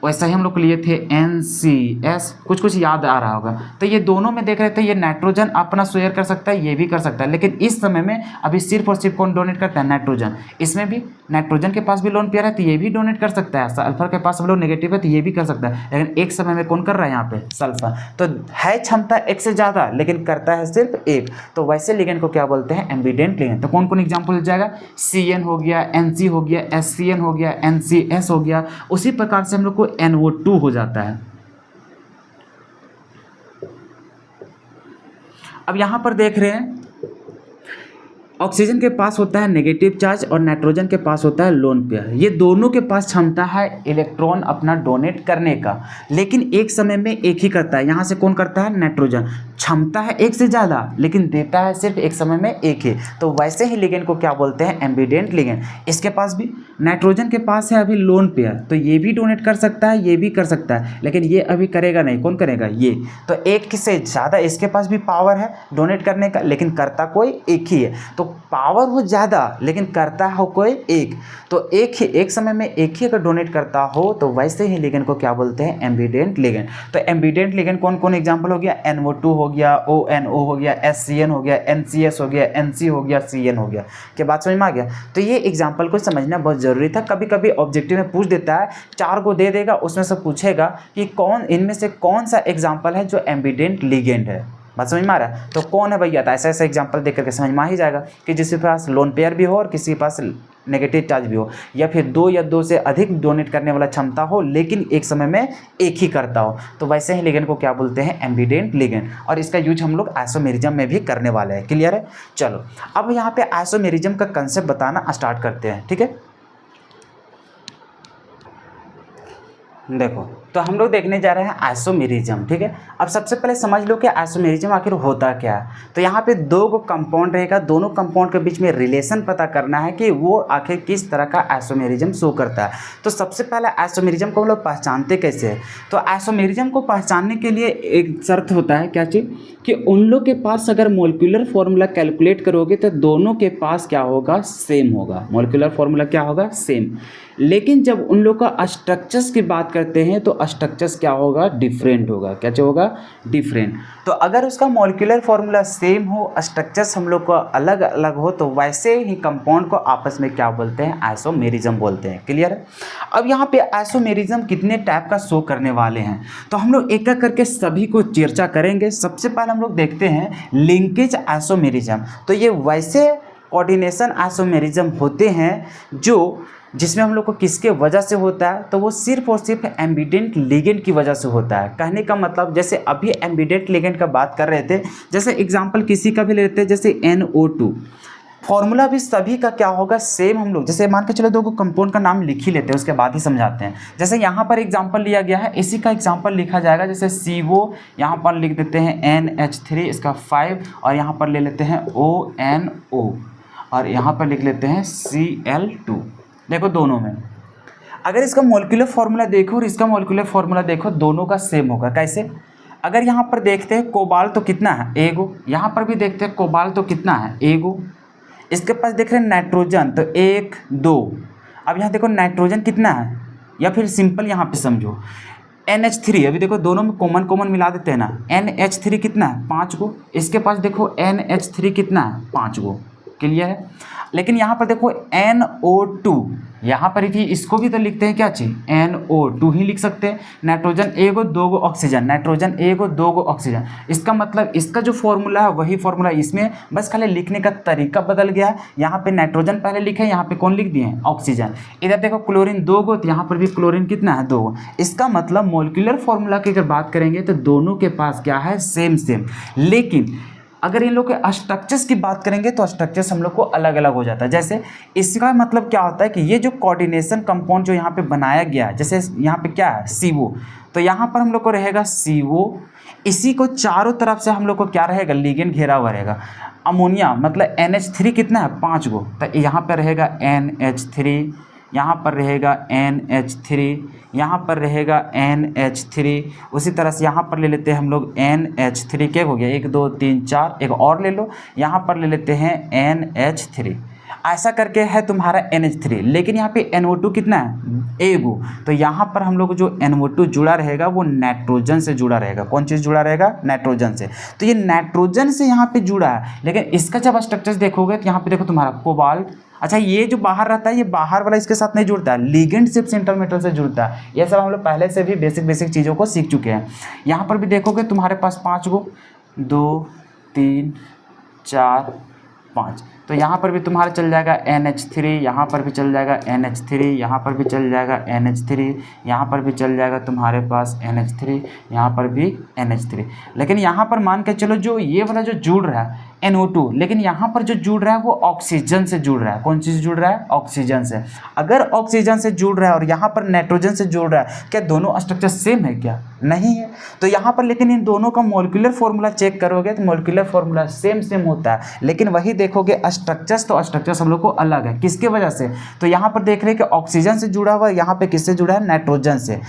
वैसा ही हम लोग लिए थे NCS, कुछ याद आ रहा होगा। तो ये दोनों में देख रहे थे, ये नाइट्रोजन अपना शेयर कर सकता है, ये भी कर सकता है, लेकिन इस समय में अभी सिर्फ और सिर्फ कौन डोनेट करता है, नाइट्रोजन। इसमें भी नाइट्रोजन के पास भी लोन पेयर है तो ये भी डोनेट कर सकता है, सल्फर के पास हम लोग नेगेटिव है तो ये भी कर सकता है, लेकिन एक समय में कौन कर रहा है यहाँ पे, सल्फर। तो है क्षमता एक से ज़्यादा लेकिन करता है सिर्फ एक। तो वैसे लिगेंड को क्या बोलते हैं, एम्बिडेंट लिगेंड। तो कौन कौन एग्जाम्पल हो जाएगा, CN हो गया, NC हो गया, SCN हो गया, NCS हो गया। उसी प्रकार से हम लोग को NO2 हो जाता है। अब यहां पर देख रहे हैं ऑक्सीजन के पास होता है नेगेटिव चार्ज और नाइट्रोजन के पास होता है लोन पेयर। ये दोनों के पास क्षमता है इलेक्ट्रॉन अपना डोनेट करने का, लेकिन एक समय में एक ही करता है। यहाँ से कौन करता है, नाइट्रोजन। क्षमता है एक से ज़्यादा लेकिन देता है सिर्फ एक समय में एक ही। तो वैसे ही लिगेंड को क्या बोलते हैं, एम्बिडेंट लिगेंड। इसके पास भी नाइट्रोजन के पास है अभी लोन पेयर, तो ये भी डोनेट कर सकता है, ये भी कर सकता है, लेकिन ये अभी करेगा नहीं। कौन करेगा, ये। तो एक से ज़्यादा इसके पास भी पावर है डोनेट करने का, लेकिन करता कोई एक ही है। तो पावर हो ज़्यादा लेकिन करता हो कोई एक, तो एक समय में एक ही अगर डोनेट करता हो तो वैसे ही लिगेंड को क्या बोलते हैं, एम्बिडेंट लिगेंड। तो एम्बिडेंट लिगेंड कौन कौन एग्जाम्पल हो गया, NO2 हो गया, ONO हो गया, SCN हो गया, NCS हो गया, NC हो गया, CN हो गया। क्या बात समझ में आ गया। तो ये एग्जाम्पल को समझना बहुत ज़रूरी था। कभी कभी ऑब्जेक्टिव में पूछ देता है, 4 को दे देगा, उसमें से पूछेगा कि कौन इनमें से कौन सा एग्जाम्पल है जो एम्बिडेंट लिगेंड है। बात समझ में आ रहा है, तो कौन है भैया, तो ऐसा ऐसा एग्जाम्पल देख करके समझ में आ ही जाएगा कि जिसके पास लोन पेयर भी हो और किसी के पास नेगेटिव चार्ज भी हो, या फिर 2 या 2 से अधिक डोनेट करने वाला क्षमता हो लेकिन एक समय में एक ही करता हो। तो वैसे ही लिगेंड को क्या बोलते हैं, एम्बिडेंट लिगेंड। और इसका यूज हम लोग आइसोमेरिज्म में भी करने वाले हैं। क्लियर है। चलो अब यहाँ पे आइसोमेरिज्म का कंसेप्ट बताना स्टार्ट करते हैं। ठीक है, देखो तो हम लोग देखने जा रहे हैं आइसोमेरिज्म। ठीक है, अब सबसे पहले समझ लो कि आइसोमेरिज्म आखिर होता क्या है। तो यहाँ पे 2 को कंपाउंड रहेगा, दोनों कंपाउंड के बीच में रिलेशन पता करना है कि वो आखिर किस तरह का आइसोमेरिज्म शो करता है। तो सबसे पहले आइसोमेरिज्म को हम लोग पहचानते कैसे हैं, तो आइसोमेरिज्म को पहचानने के लिए एक शर्त होता है, क्या चीज़, कि उन लोग के पास अगर मोलिकुलर फॉर्मूला कैलकुलेट करोगे तो दोनों के पास क्या होगा, सेम होगा। मोलिकुलर फॉर्मूला क्या होगा, सेम। लेकिन जब उन लोग का स्ट्रक्चर्स की बात करते हैं तो स्ट्रक्चर्स क्या होगा, डिफरेंट होगा। क्या होगा, डिफरेंट। तो अगर उसका मॉलिक्यूलर फॉर्मूला सेम हो, स्ट्रक्चर्स हम लोग का अलग अलग हो, तो वैसे ही कंपाउंड को आपस में क्या बोलते हैं, आइसोमेरिज्म बोलते हैं। क्लियर है। अब यहाँ पे आइसोमेरिज्म कितने टाइप का शो करने वाले हैं, तो हम लोग एक एक करके सभी को चर्चा करेंगे। सबसे पहले हम लोग देखते हैं लिंकेज आइसोमेरिज्म। तो ये वैसे कोऑर्डिनेशन आइसोमेरिज्म होते हैं जिसमें हम लोग को किसके वजह से होता है, तो वो सिर्फ और सिर्फ एम्बिडेंट लिगेंड की वजह से होता है। कहने का मतलब जैसे अभी एम्बिडेंट लिगेंड का बात कर रहे थे, जैसे एग्जांपल किसी का भी लेते हैं, जैसे NO2 फॉर्मूला भी सभी का क्या होगा, सेम। हम लोग जैसे मान के चलो 2 कंपाउंड का नाम लिख ही लेते हैं, उसके बाद ही समझाते हैं। जैसे यहाँ पर एग्जांपल लिया गया है, इसी का एग्जांपल लिखा जाएगा। जैसे CO यहाँ पर लिख देते हैं NH3 इसका 5, और यहाँ पर ले लेते हैं ONO, और यहाँ पर लिख लेते हैं Cl2। देखो दोनों में अगर इसका मॉलिक्यूलर फार्मूला देखो और इसका मॉलिक्यूलर फार्मूला देखो, दोनों का सेम होगा। कैसे, अगर यहाँ पर देखते हैं कोबाल्ट तो कितना है, एगो। यहाँ पर भी देखते हैं कोबाल्ट तो कितना है, एगो। इसके पास देख रहे हैं नाइट्रोजन तो 1 2। अब यहाँ देखो नाइट्रोजन कितना है, या फिर सिंपल यहाँ पे समझो, NH3 अभी देखो दोनों में कॉमन कॉमन मिला देते हैं ना, NH3 कितना है 5 गो, इसके पास देखो NH3 कितना है 5 गो, क्लियर है। लेकिन यहाँ पर देखो NO2, यहाँ पर भी इसको भी तो लिखते हैं क्या चीज़, NO2 ही लिख सकते हैं। नाइट्रोजन एगो 2 गो ऑक्सीजन, नाइट्रोजन एगो 2 गो ऑक्सीजन, इसका मतलब इसका जो फॉर्मूला है वही फॉर्मूला इसमें, बस खाली लिखने का तरीका बदल गया है। यहाँ पे नाइट्रोजन पहले लिखे, यहाँ पे कौन लिख दिए हैं, ऑक्सीजन। इधर देखो क्लोरीन 2 गो, तो यहाँ पर भी क्लोरीन कितना है 2 गो। इसका मतलब मॉलिक्यूलर फॉर्मूला की अगर बात करेंगे तो दोनों के पास क्या है, सेम सेम। लेकिन अगर इन लोग के स्ट्रक्चर्स की बात करेंगे तो स्ट्रक्चर्स हम लोग को अलग अलग हो जाता है। जैसे इसका मतलब क्या होता है कि ये जो कोऑर्डिनेशन कंपाउंड जो यहाँ पे बनाया गया है, जैसे यहाँ पे क्या है CO, तो यहाँ पर हम लोग को रहेगा CO, इसी को चारों तरफ से हम लोग को क्या रहेगा, लिगेंड घेरा हुआ रहेगा। अमोनिया मतलब NH3 कितना है 5 गो, तो यहाँ पर रहेगा NH3, यहाँ पर रहेगा NH3, यहाँ पर रहेगा NH3, उसी तरह से यहाँ पर ले लेते हैं हम लोग NH3, क्या हो गया 1 2 3 4, एक और ले लो, यहाँ पर ले लेते हैं NH3, ऐसा करके है तुम्हारा NH3। लेकिन यहाँ पे NO2 कितना है एगो, तो यहाँ पर हम लोग जो NO2 जुड़ा रहेगा वो नाइट्रोजन से जुड़ा रहेगा। कौन चीज़ जुड़ा रहेगा, नाइट्रोजन से। तो ये नाइट्रोजन से यहाँ पे जुड़ा है, लेकिन इसका जब स्ट्रक्चर्स देखोगे तो यहाँ पे देखो तुम्हारा कोबाल्ट, अच्छा ये जो बाहर रहता है ये बाहर वाला इसके साथ नहीं जुड़ता है, लिगेंड सिर्फ सेंट्रल मेटल से जुड़ता है। ये सब हम लोग पहले से भी बेसिक चीज़ों को सीख चुके हैं। यहाँ पर भी देखोगे तुम्हारे पास 5 गो, 2 3 4 5, तो यहाँ पर भी तुम्हारा चल जाएगा NH3, यहाँ पर भी चल जाएगा NH3, यहाँ पर भी चल जाएगा NH3, यहाँ पर भी चल जाएगा तुम्हारे पास NH3, यहाँ पर भी NH3। लेकिन यहाँ पर मान के चलो जो ये वाला जो जुड़ रहा है NO2, लेकिन यहाँ पर जो जुड़ रहा है वो ऑक्सीजन से जुड़ रहा है। कौन चीज़ जुड़ रहा है, ऑक्सीजन से। अगर ऑक्सीजन से जुड़ रहा है और यहाँ पर नाइट्रोजन से जुड़ रहा है, क्या दोनों स्ट्रक्चर सेम है, क्या नहीं है। तो यहाँ पर लेकिन इन दोनों का मॉलिक्यूलर फॉर्मूला चेक करोगे तो मॉलिक्यूलर फॉर्मूला सेम होता है, लेकिन वही देखोगे स्ट्रक्चर्स, तो स्ट्रक्चर्स हम लोग को अलग है। किसके वजह से, तो यहाँ पर देख रहे हैं कि ऑक्सीजन से जुड़ा हुआ है, यहाँ पे किससे जुड़ा है, नाइट्रोजन से।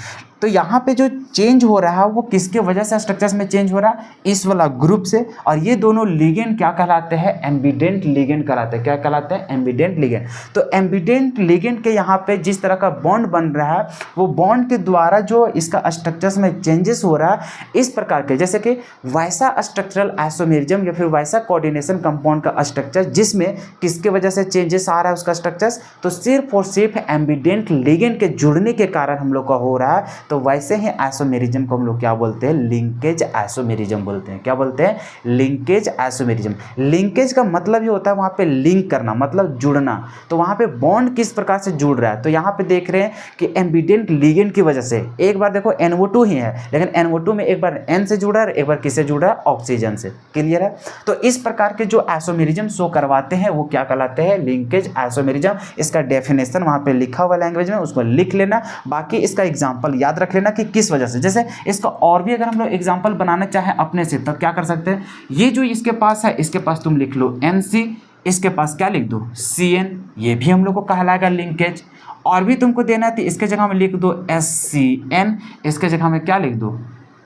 तो यहाँ पे जो चेंज हो रहा है वो किसके वजह से स्ट्रक्चर्स में चेंज हो रहा है, इस वाला ग्रुप से। और ये दोनों लिगेंड क्या कहलाते हैं, एम्बिडेंट लिगेंड कहलाते हैं। क्या कहलाते हैं, एम्बिडेंट लिगेंड। तो एम्बिडेंट लिगेंड के यहाँ पे जिस तरह का बॉन्ड बन रहा है वो बॉन्ड के द्वारा जो इसका स्ट्रक्चर्स में चेंजेस हो रहा है इस प्रकार के, जैसे कि वैसा स्ट्रक्चरल आइसोमेरिज्म या फिर वैसा कोऑर्डिनेशन कंपाउंड का स्ट्रक्चर जिसमें किसके वजह से चेंजेस आ रहा है उसका स्ट्रक्चर्स, तो सिर्फ और सिर्फ एम्बिडेंट लिगेंड के जुड़ने के कारण हम लोग का हो रहा है। तो वैसे ही आइसोमेरिज्म को हम लोग क्या बोलते हैं, लिंकेज आइसोमेरिज्म बोलते हैं। क्या बोलते हैं, लिंकेज आइसोमेरिज्म। लिंकेज का मतलब ये होता है वहाँ पे लिंक करना, मतलब जुड़ना। तो वहाँ पे बॉन्ड किस प्रकार से जुड़ रहा है, तो यहाँ पे देख रहे हैं कि एम्बिडेंट लिगेंड की वजह से। एक बार देखो NO2 ही है, लेकिन NO2 में एक बार N से जुड़ा है, एक बार किससे जुड़ा है, ऑक्सीजन से। क्लियर है। तो इस प्रकार के जो आइसोमेरिज्म शो करवाते हैं वो क्या कहलाते हैं, लिंकेज आइसोमेरिज्म। इसका डेफिनेशन वहाँ पे लिखा हुआ लैंग्वेज में, उसको लिख लेना। बाकी इसका एग्जाम्पल याद रख लेना कि किस वजह से। जैसे इसका और भी अगर हम लोग एग्जांपल बनाना चाहें अपने से, तब क्या कर सकते हैं, ये जो इसके पास है इसके पास तुम लिख लो NC, इसके पास क्या लिख दो CN, ये भी हम लोग को कहलाएगा लिंकेज। और भी तुमको देना है तो इसके जगह में लिख दो SCN, इसके जगह में क्या लिख दो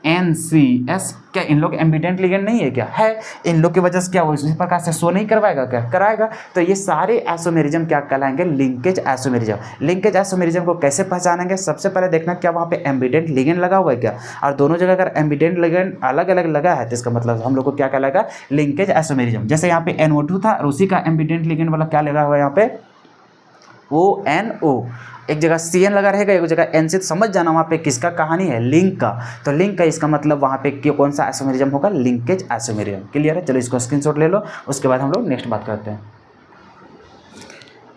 NCS। क्या इन लोग एम्बिडेंट लिगेंड नहीं है, क्या है, इन लोग की वजह से क्या वो इसी प्रकार से शो नहीं करवाएगा, क्या कराएगा। तो ये सारे आइसोमेरिज्म क्या कहलाएंगे, लिंकेज आइसोमेरिज्म। लिंकेज आइसोमेरिज्म को कैसे पहचानेंगे, सबसे पहले देखना क्या वहाँ पे एम्बिडेंट लिगेंड लगा हुआ है क्या, और दोनों जगह अगर एम्बिडेंट लिगेंड अलग अलग लगा है तो इसका मतलब हम लोग को क्या कहलाएगा, लिंकेज आइसोमेरिज्म। जैसे यहाँ पे NO2 था और उसी का एम्बिडेंट लिगेंड वाला क्या लगा हुआ है यहाँ पे, वो NO। एक जगह CN लगा रहेगा, एक जगह N से। समझ जाना वहाँ पे किसका कहानी है, लिंक का। तो लिंक का इसका मतलब वहाँ पे कौन सा आइसोमेरिज्म होगा, लिंकेज आइसोमेरिज्म। क्लियर है। चलो इसको स्क्रीनशॉट ले लो, उसके बाद हम लोग नेक्स्ट बात करते हैं।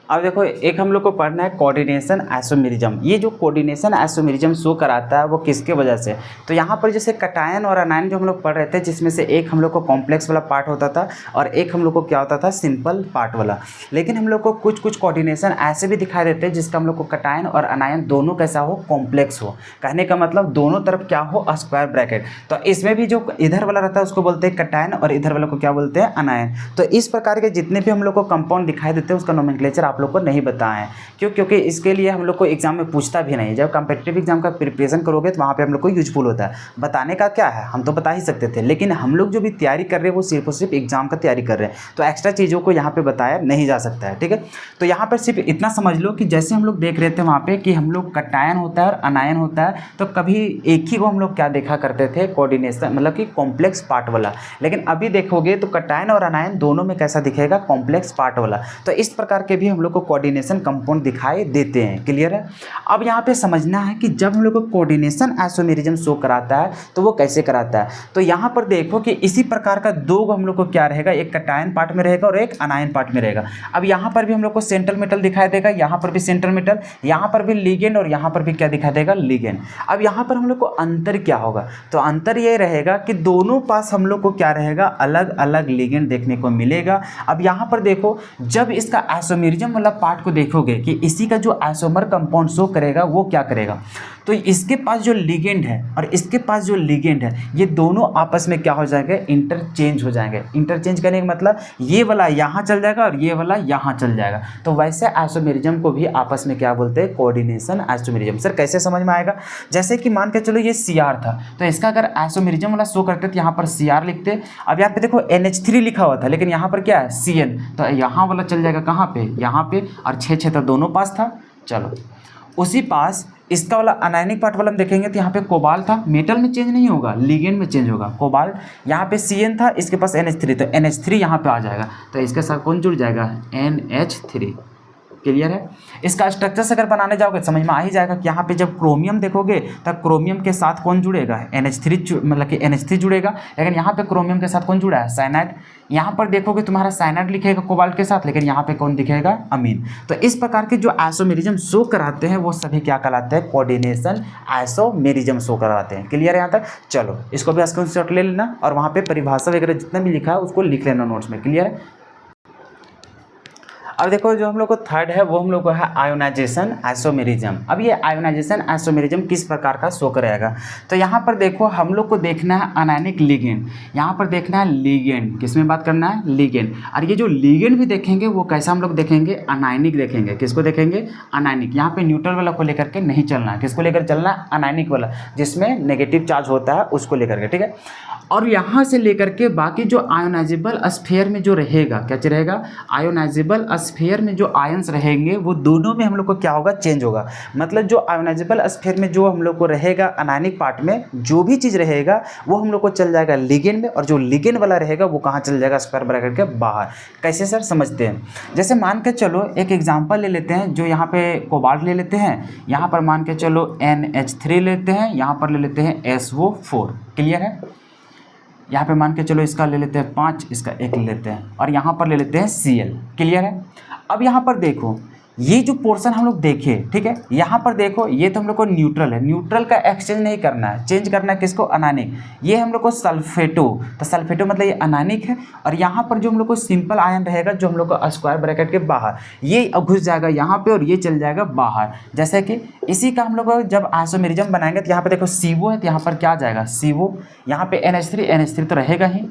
अब देखो एक हम लोग को पढ़ना है कोऑर्डिनेशन आइसोमेरिज्म। ये जो कोऑर्डिनेशन आइसोमेरिज्म शो कराता है वो किसके वजह से, तो यहाँ पर जैसे कटायन और अनायन जो हम लोग पढ़ रहे थे, जिसमें से एक हम लोग को कॉम्प्लेक्स वाला पार्ट होता था और एक हम लोग को क्या होता था, सिंपल पार्ट वाला। लेकिन हम लोग को कुछ कोऑर्डिनेशन ऐसे भी दिखाई देते हैं जिसका हम लोग को कटायन और अनायन दोनों कैसा हो, कॉम्प्लेक्स हो। कहने का मतलब दोनों तरफ क्या हो, स्क्वायर ब्रैकेट। तो इसमें भी जो इधर वाला रहता है उसको बोलते हैं कटायन और इधर वाला को क्या बोलते हैं, अनायन। तो इस प्रकार के जितने भी हम लोग को कंपाउंड दिखाई देते हैं उसका नोमेनक्लेचर आप आप लोग को नहीं बताए हैं। क्यों? क्योंकि इसके लिए हम लोग को एग्जाम में पूछता भी नहीं। जब कॉम्पिटिटिव एग्जाम का प्रिपरेशन करोगे तो वहाँ पे हम लोग को यूजफुल होता है। बताने का क्या है, हम तो बता ही सकते थे, लेकिन हम लोग जो भी तैयारी कर रहे हैं वो सिर्फ और सिर्फ एग्जाम का तैयारी कर रहे हैं, तो एक्स्ट्रा चीज़ों को यहाँ पे बताया नहीं जा सकता है। ठीक है, तो यहाँ पर सिर्फ इतना समझ लो कि जैसे हम लोग देख रहे थे वहाँ पे कि हम लोग कटायन होता है और अनायन होता है, तो कभी एक ही को हम लोग क्या देखा करते थे, कोऑर्डिनेशन, मतलब कि कॉम्प्लेक्स पार्ट वाला। लेकिन अभी देखोगे तो कटायन और अनायन दोनों में कैसा दिखेगा, कॉम्प्लेक्स पार्ट वाला। तो इस प्रकार के भी हम लोग को कोऑर्डिनेशन कंपाउंड दिखाई देते हैं। क्लियर है? अब यहाँ पे समझना है कि जब हम लोग को कोऑर्डिनेशन आइसोमेरिज्म शो कराता है तो वो कैसे कराता है। तो यहाँ पर देखो कि इसी प्रकार का दो हम लोग को क्या रहेगा, एक कटायन पार्ट में रहेगा और एक अनायन पार्ट में रहेगा। अब यहाँ पर भी हम लोग को सेंट्रल मेटल दिखाई देगा, यहाँ पर भी सेंट्रल मेटल, यहाँ पर भी लिगेंड और यहाँ पर भी क्या दिखाई देगा, लिगेंड। अब यहाँ पर हम लोग को अंतर क्या होगा, तो अंतर ये रहेगा कि दोनों पास हम लोग को क्या रहेगा, अलग अलग लिगेंड देखने को मिलेगा। अब यहाँ पर देखो, जब इसका आइसोमेरिज्म वाला पार्ट को देखोगे कि इसी का जो आइसोमर कंपाउंड शो करेगा वो क्या करेगा, तो इसके पास जो लिगेंड है और इसके पास जो लिगेंड है, ये दोनों आपस में क्या हो जाएंगे, इंटरचेंज हो जाएंगे। इंटरचेंज करने का मतलब ये वाला यहाँ चल जाएगा और ये वाला यहाँ चल जाएगा। तो वैसे आइसोमेरिज्म को भी आपस में क्या बोलते हैं, कोऑर्डिनेशन आइसोमेरिज्म। सर कैसे समझ में आएगा, जैसे कि मान के चलो ये Cr था, तो इसका अगर आइसोमेरिज्म वाला शो करते तो यहाँ पर Cr लिखते। अब यहाँ पे देखो NH3 लिखा हुआ था, लेकिन यहाँ पर क्या है, Cn, तो यहाँ वाला चल जाएगा कहाँ पे, यहाँ पे, और 6 तो दोनों पास था। चलो उसी पास इसका वाला अनायनिक पार्ट वाला हम देखेंगे तो यहाँ पे कोबाल्ट था, मेटल में चेंज नहीं होगा, लिगेंड में चेंज होगा। कोबाल्ट, यहाँ पे Cn था, इसके पास NH3, तो NH3 यहाँ पे आ जाएगा, तो इसके साथ कौन जुड़ जाएगा, NH3। क्लियर है? इसका स्ट्रक्चर से अगर बनाने जाओगे समझ में आ ही जाएगा कि यहाँ पे जब क्रोमियम देखोगे तब क्रोमियम के साथ कौन जुड़ेगा, NH3, मतलब कि NH3 जुड़ेगा। लेकिन यहाँ पे क्रोमियम के साथ कौन जुड़ा है, साइनाइड। यहाँ पर देखोगे तुम्हारा साइनाइड लिखेगा कोबाल्ट के साथ, लेकिन यहाँ पे कौन दिखेगा, अमीन। तो इस प्रकार के जो आइसोमेरिज्म शो कराते हैं वो सभी क्या कहलाते हैं, कोऑर्डिनेशन आइसोमेरिज्म शो कराते हैं। क्लियर है यहाँ तक? चलो इसको भी स्क्रीनशॉट ले लेना और वहाँ पे परिभाषा वगैरह जितना भी लिखा है उसको लिख लेना नोट्स में। क्लियर है? अब देखो जो हम लोग को थर्ड है वो हम लोग को है आयोनाइजेशन आइसोमेरिज्म। अब ये आयोनाइजेशन आइसोमेरिज्म किस प्रकार का शो करेगा, तो यहाँ पर देखो हम लोग को देखना है अनायनिक लिगेंड, यहाँ पर देखना है लिगेंड, किसमें बात करना है, लिगेंड। और ये जो लिगेंड भी देखेंगे वो कैसा हम लोग देखेंगे, अनायनिक देखेंगे। किसको देखेंगे, अनायनिक। यहाँ पे न्यूट्रल वाला को लेकर के नहीं चलना है, किसको लेकर चलना है, अनायनिक वाला, जिसमें नेगेटिव चार्ज होता है उसको लेकर के। ठीक है, और यहाँ से लेकर के बाकी जो आयोनाइजेबल स्फीयर में जो रहेगा, क्या रहेगा, आयोनाइजेबल स्फीयर में जो आयंस रहेंगे वो दोनों में हम लोग को क्या होगा, चेंज होगा। मतलब जो आयोनाइजेबल स्फीयर में जो हम लोग को रहेगा अनायनिक पार्ट में जो भी चीज़ रहेगा वो हम लोग को चल जाएगा लिगेंड में, और जो लिगेंड वाला रहेगा वो कहाँ चल जाएगा, स्क्वायर ब्रैकेट के बाहर। कैसे सर, समझते हैं। जैसे मान के चलो एक एग्जाम्पल ले लेते हैं, जो यहाँ पे कोबाल्ट ले लेते हैं, यहाँ पर मान के चलो NH3 लेते हैं, यहाँ पर ले लेते हैं SO4। क्लियर है? यहाँ पे मान के चलो इसका ले लेते हैं 5, इसका 1 ले लेते हैं, और यहाँ पर ले लेते हैं Cl। क्लियर है? अब यहाँ पर देखो ये जो पोर्शन हम लोग देखे, ठीक है, यहाँ पर देखो ये तो हम लोग को न्यूट्रल है, न्यूट्रल का एक्सचेंज नहीं करना है, चेंज करना है किसको, अनायनिक। ये हम लोग को सल्फेटो, तो सल्फेटो मतलब ये अनायनिक है, और यहाँ पर जो हम लोग को सिंपल आयन रहेगा जो हम लोग को स्क्वायर ब्रैकेट के बाहर, ये घुस जाएगा यहाँ पे और ये चल जाएगा बाहर। जैसे कि इसी का हम लोग जब आइसोमेरिज्म बनाएंगे तो यहाँ पे देखो CO है, तो यहाँ पर क्या आ जाएगा, CO। यहाँ पे NH3 तो रहेगा ही,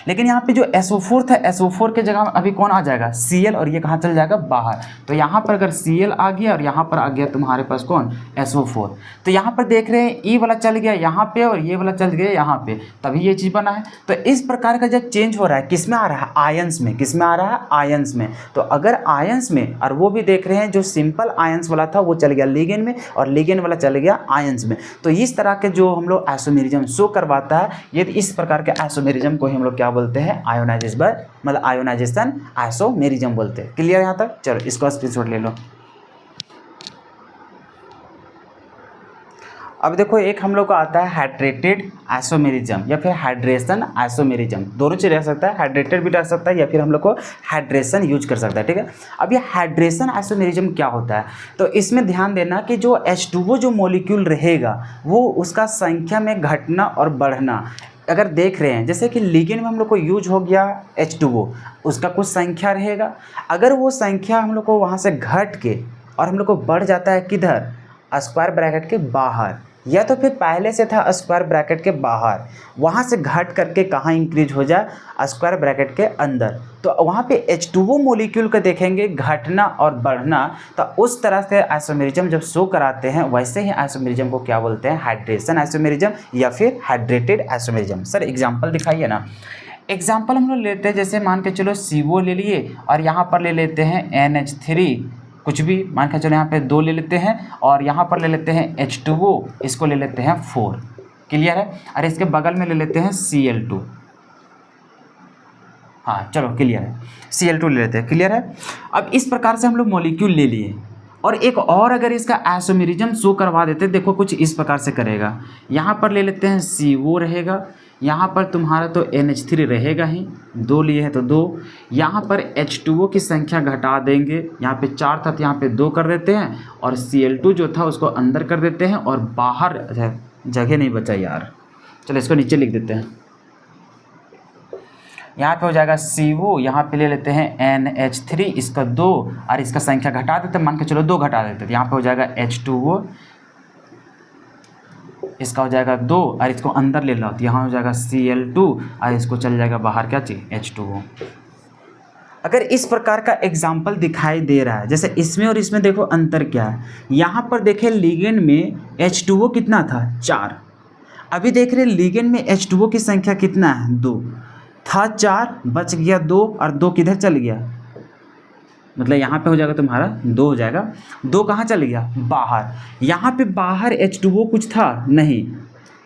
लेकिन यहाँ पे जो SO4 था, SO4 के जगह अभी कौन आ जाएगा, Cl, और ये कहाँ चल जाएगा, बाहर। तो यहाँ पर अगर Cl आ गया और यहाँ पर आ गया तुम्हारे पास कौन, SO4, तो यहाँ पर देख रहे हैं E वाला चल गया यहाँ पे और ये वाला चल गया यहाँ पे, तभी ये चीज़ बना है। तो इस प्रकार का जब चेंज हो रहा है किस में आ रहा है, आयंस में। किस में आ रहा है, आयंस में। तो अगर आयंस में, और वो भी देख रहे हैं जो सिंपल आयंस वाला था वो चल गया लिगेंड में और लिगेंड वाला चल गया आयंस में। तो इस तरह के जो हम लोग आइसोमेरिज्म शो करवाता है, ये इस प्रकार के आइसोमेरिज्म को हम लोग क्या बोलते हैं, आयोनाइजेशन, मतलब आयोनाइजेशन आइसोमेरिज्म बोलते हैं। क्लियर यहाँ तक? चलो इसको स्क्रीनशॉट ले लो। अब देखो एक हम लोग को आता है हाइड्रेटेड आइसोमेरिज्म या फिर हाइड्रेशन आइसोमेरिज्म, दोनों चीज़ रह सकता है, हाइड्रेटेड भी रह सकता है या फिर हम लोग को हाइड्रेशन यूज कर सकता है। ठीक है, अब ये हाइड्रेशन आइसोमेरिज्म क्या होता है, तो इसमें ध्यान देना कि जो H2O जो मॉलिक्यूल रहेगा वो उसका संख्या में घटना और बढ़ना अगर देख रहे हैं, जैसे कि लिगेंड में हम लोग को यूज हो गया H2O, उसका कुछ संख्या रहेगा, अगर वो संख्या हम लोग को वहाँ से घट के और हम लोग को बढ़ जाता है किधर, स्क्वायर ब्रैकेट के बाहर, या तो फिर पहले से था स्क्वायर ब्रैकेट के बाहर, वहाँ से घट करके कहाँ इंक्रीज हो जाए स्क्वायर ब्रैकेट के अंदर, तो वहाँ पे H2O मॉलिक्यूल का देखेंगे घटना और बढ़ना। तो उस तरह से आइसोमेरिज्म जब शो कराते हैं वैसे ही आइसोमेरिज्म को क्या बोलते हैं, हाइड्रेशन आइसोमेरिज्म या फिर हाइड्रेटेड आइसोमेरिज्म। सर एग्जाम्पल दिखाइए ना। एग्जाम्पल हम लोग लेते हैं, जैसे मान के चलो CO ले लिए और यहाँ पर ले लेते हैं NH3, कुछ भी मान के चलो यहाँ पे 2 ले लेते हैं और यहाँ पर ले लेते हैं H2O, इसको ले लेते हैं 4। क्लियर है। और इसके बगल में ले लेते हैं Cl2। हाँ चलो क्लियर है, Cl2 ले लेते हैं। क्लियर है। अब इस प्रकार से हम लोग मॉलिक्यूल ले लिए और एक और अगर इसका आइसोमेरिज्म शो करवा देते, देखो कुछ इस प्रकार से करेगा। यहाँ पर ले लेते हैं CO रहेगा, यहाँ पर तुम्हारा तो NH3 रहेगा ही, 2 लिए हैं तो 2, यहाँ पर H2O की संख्या घटा देंगे, यहाँ पे 4 था तो यहाँ पे 2 कर देते हैं और Cl2 जो था उसको अंदर कर देते हैं और बाहर जगह नहीं बचा यार, चलो इसको नीचे लिख देते हैं। यहाँ पे हो जाएगा CO, यहाँ पे ले लेते हैं NH3, इसका 2 और इसका संख्या घटा देते हैं, मान के चलो 2 घटा देते हैं, यहाँ पे हो जाएगा H2O, इसका हो जाएगा 2 और इसको अंदर ले लो तो यहाँ हो जाएगा Cl2 और इसको चल जाएगा बाहर क्या चाहिए, H2O। अगर इस प्रकार का एग्जाम्पल दिखाई दे रहा है, जैसे इसमें और इसमें देखो अंतर क्या है। यहाँ पर देखें लिगेंड में H2O कितना था, 4। अभी देख रहे लिगेंड में H2O की संख्या कितना है, 2 था, 4 बच गया 2 और 2 किधर चल गया, मतलब यहाँ पे हो जाएगा तुम्हारा 2 हो जाएगा, 2 कहाँ चल गया, बाहर। यहाँ पे बाहर H2O कुछ था नहीं,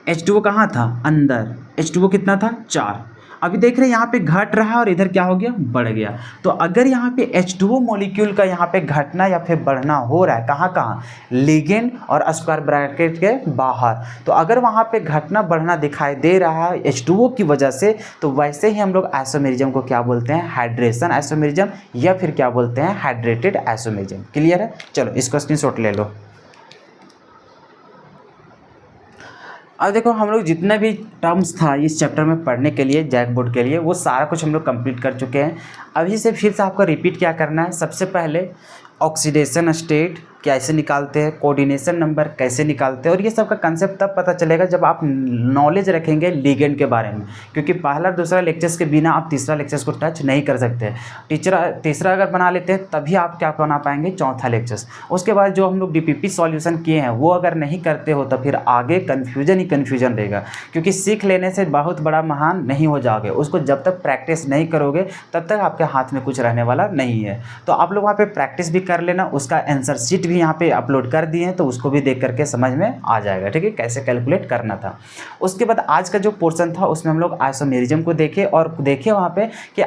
H2O कहाँ था, अंदर। H2O कितना था, 4। अभी देख रहे हैं यहाँ पे घट रहा है और इधर क्या हो गया, बढ़ गया। तो अगर यहाँ पे H2O मॉलिक्यूल का यहाँ पे घटना या फिर बढ़ना हो रहा है, कहाँ कहाँ, लिगेंड और स्क्वायर ब्रैकेट के बाहर, तो अगर वहाँ पे घटना बढ़ना दिखाई दे रहा है H2O की वजह से, तो वैसे ही हम लोग आइसोमेरिज्म को क्या बोलते हैं, हाइड्रेशन आइसोमेरिज्म या फिर क्या बोलते हैं, हाइड्रेटेड आइसोमेरिज्म। क्लियर है। चलो इसको स्क्रीनशॉट ले लो। अब देखो हम लोग जितना भी टर्म्स था इस चैप्टर में पढ़ने के लिए जैक बोर्ड के लिए, वो सारा कुछ हम लोग कंप्लीट कर चुके हैं। अभी से फिर से आपको रिपीट क्या करना है, सबसे पहले ऑक्सीडेशन स्टेट कैसे निकालते हैं, कोऑर्डिनेशन नंबर कैसे निकालते हैं, और ये सब का कंसेप्ट तब पता चलेगा जब आप नॉलेज रखेंगे लिगेंड के बारे में, क्योंकि पहला दूसरा लेक्चर्स के बिना आप तीसरा लेक्चर्स को टच नहीं कर सकते। तीसरा अगर बना लेते हैं तभी आप क्या बना पाएंगे, चौथा लेक्चर्स। उसके बाद जो हम लोग DPP सॉल्यूशन किए हैं वो अगर नहीं करते हो तो फिर आगे कन्फ्यूजन ही कन्फ्यूजन रहेगा, क्योंकि सीख लेने से बहुत बड़ा महान नहीं हो जाओगे, उसको जब तक प्रैक्टिस नहीं करोगे तब तक आपके हाथ में कुछ रहने वाला नहीं है। तो आप लोग वहाँ पर प्रैक्टिस भी कर लेना, उसका आंसर शीट भी यहाँ पे अपलोड कर दिए हैं तो उसको भी देख करके समझ में आ जाएगा, ठीक है, कैसे कैलकुलेट करना था। उसके बाद आज का जो पोर्शन था उसमें हम लोग आइसोमेरिज्म को देखे और देखे वहाँ पे कि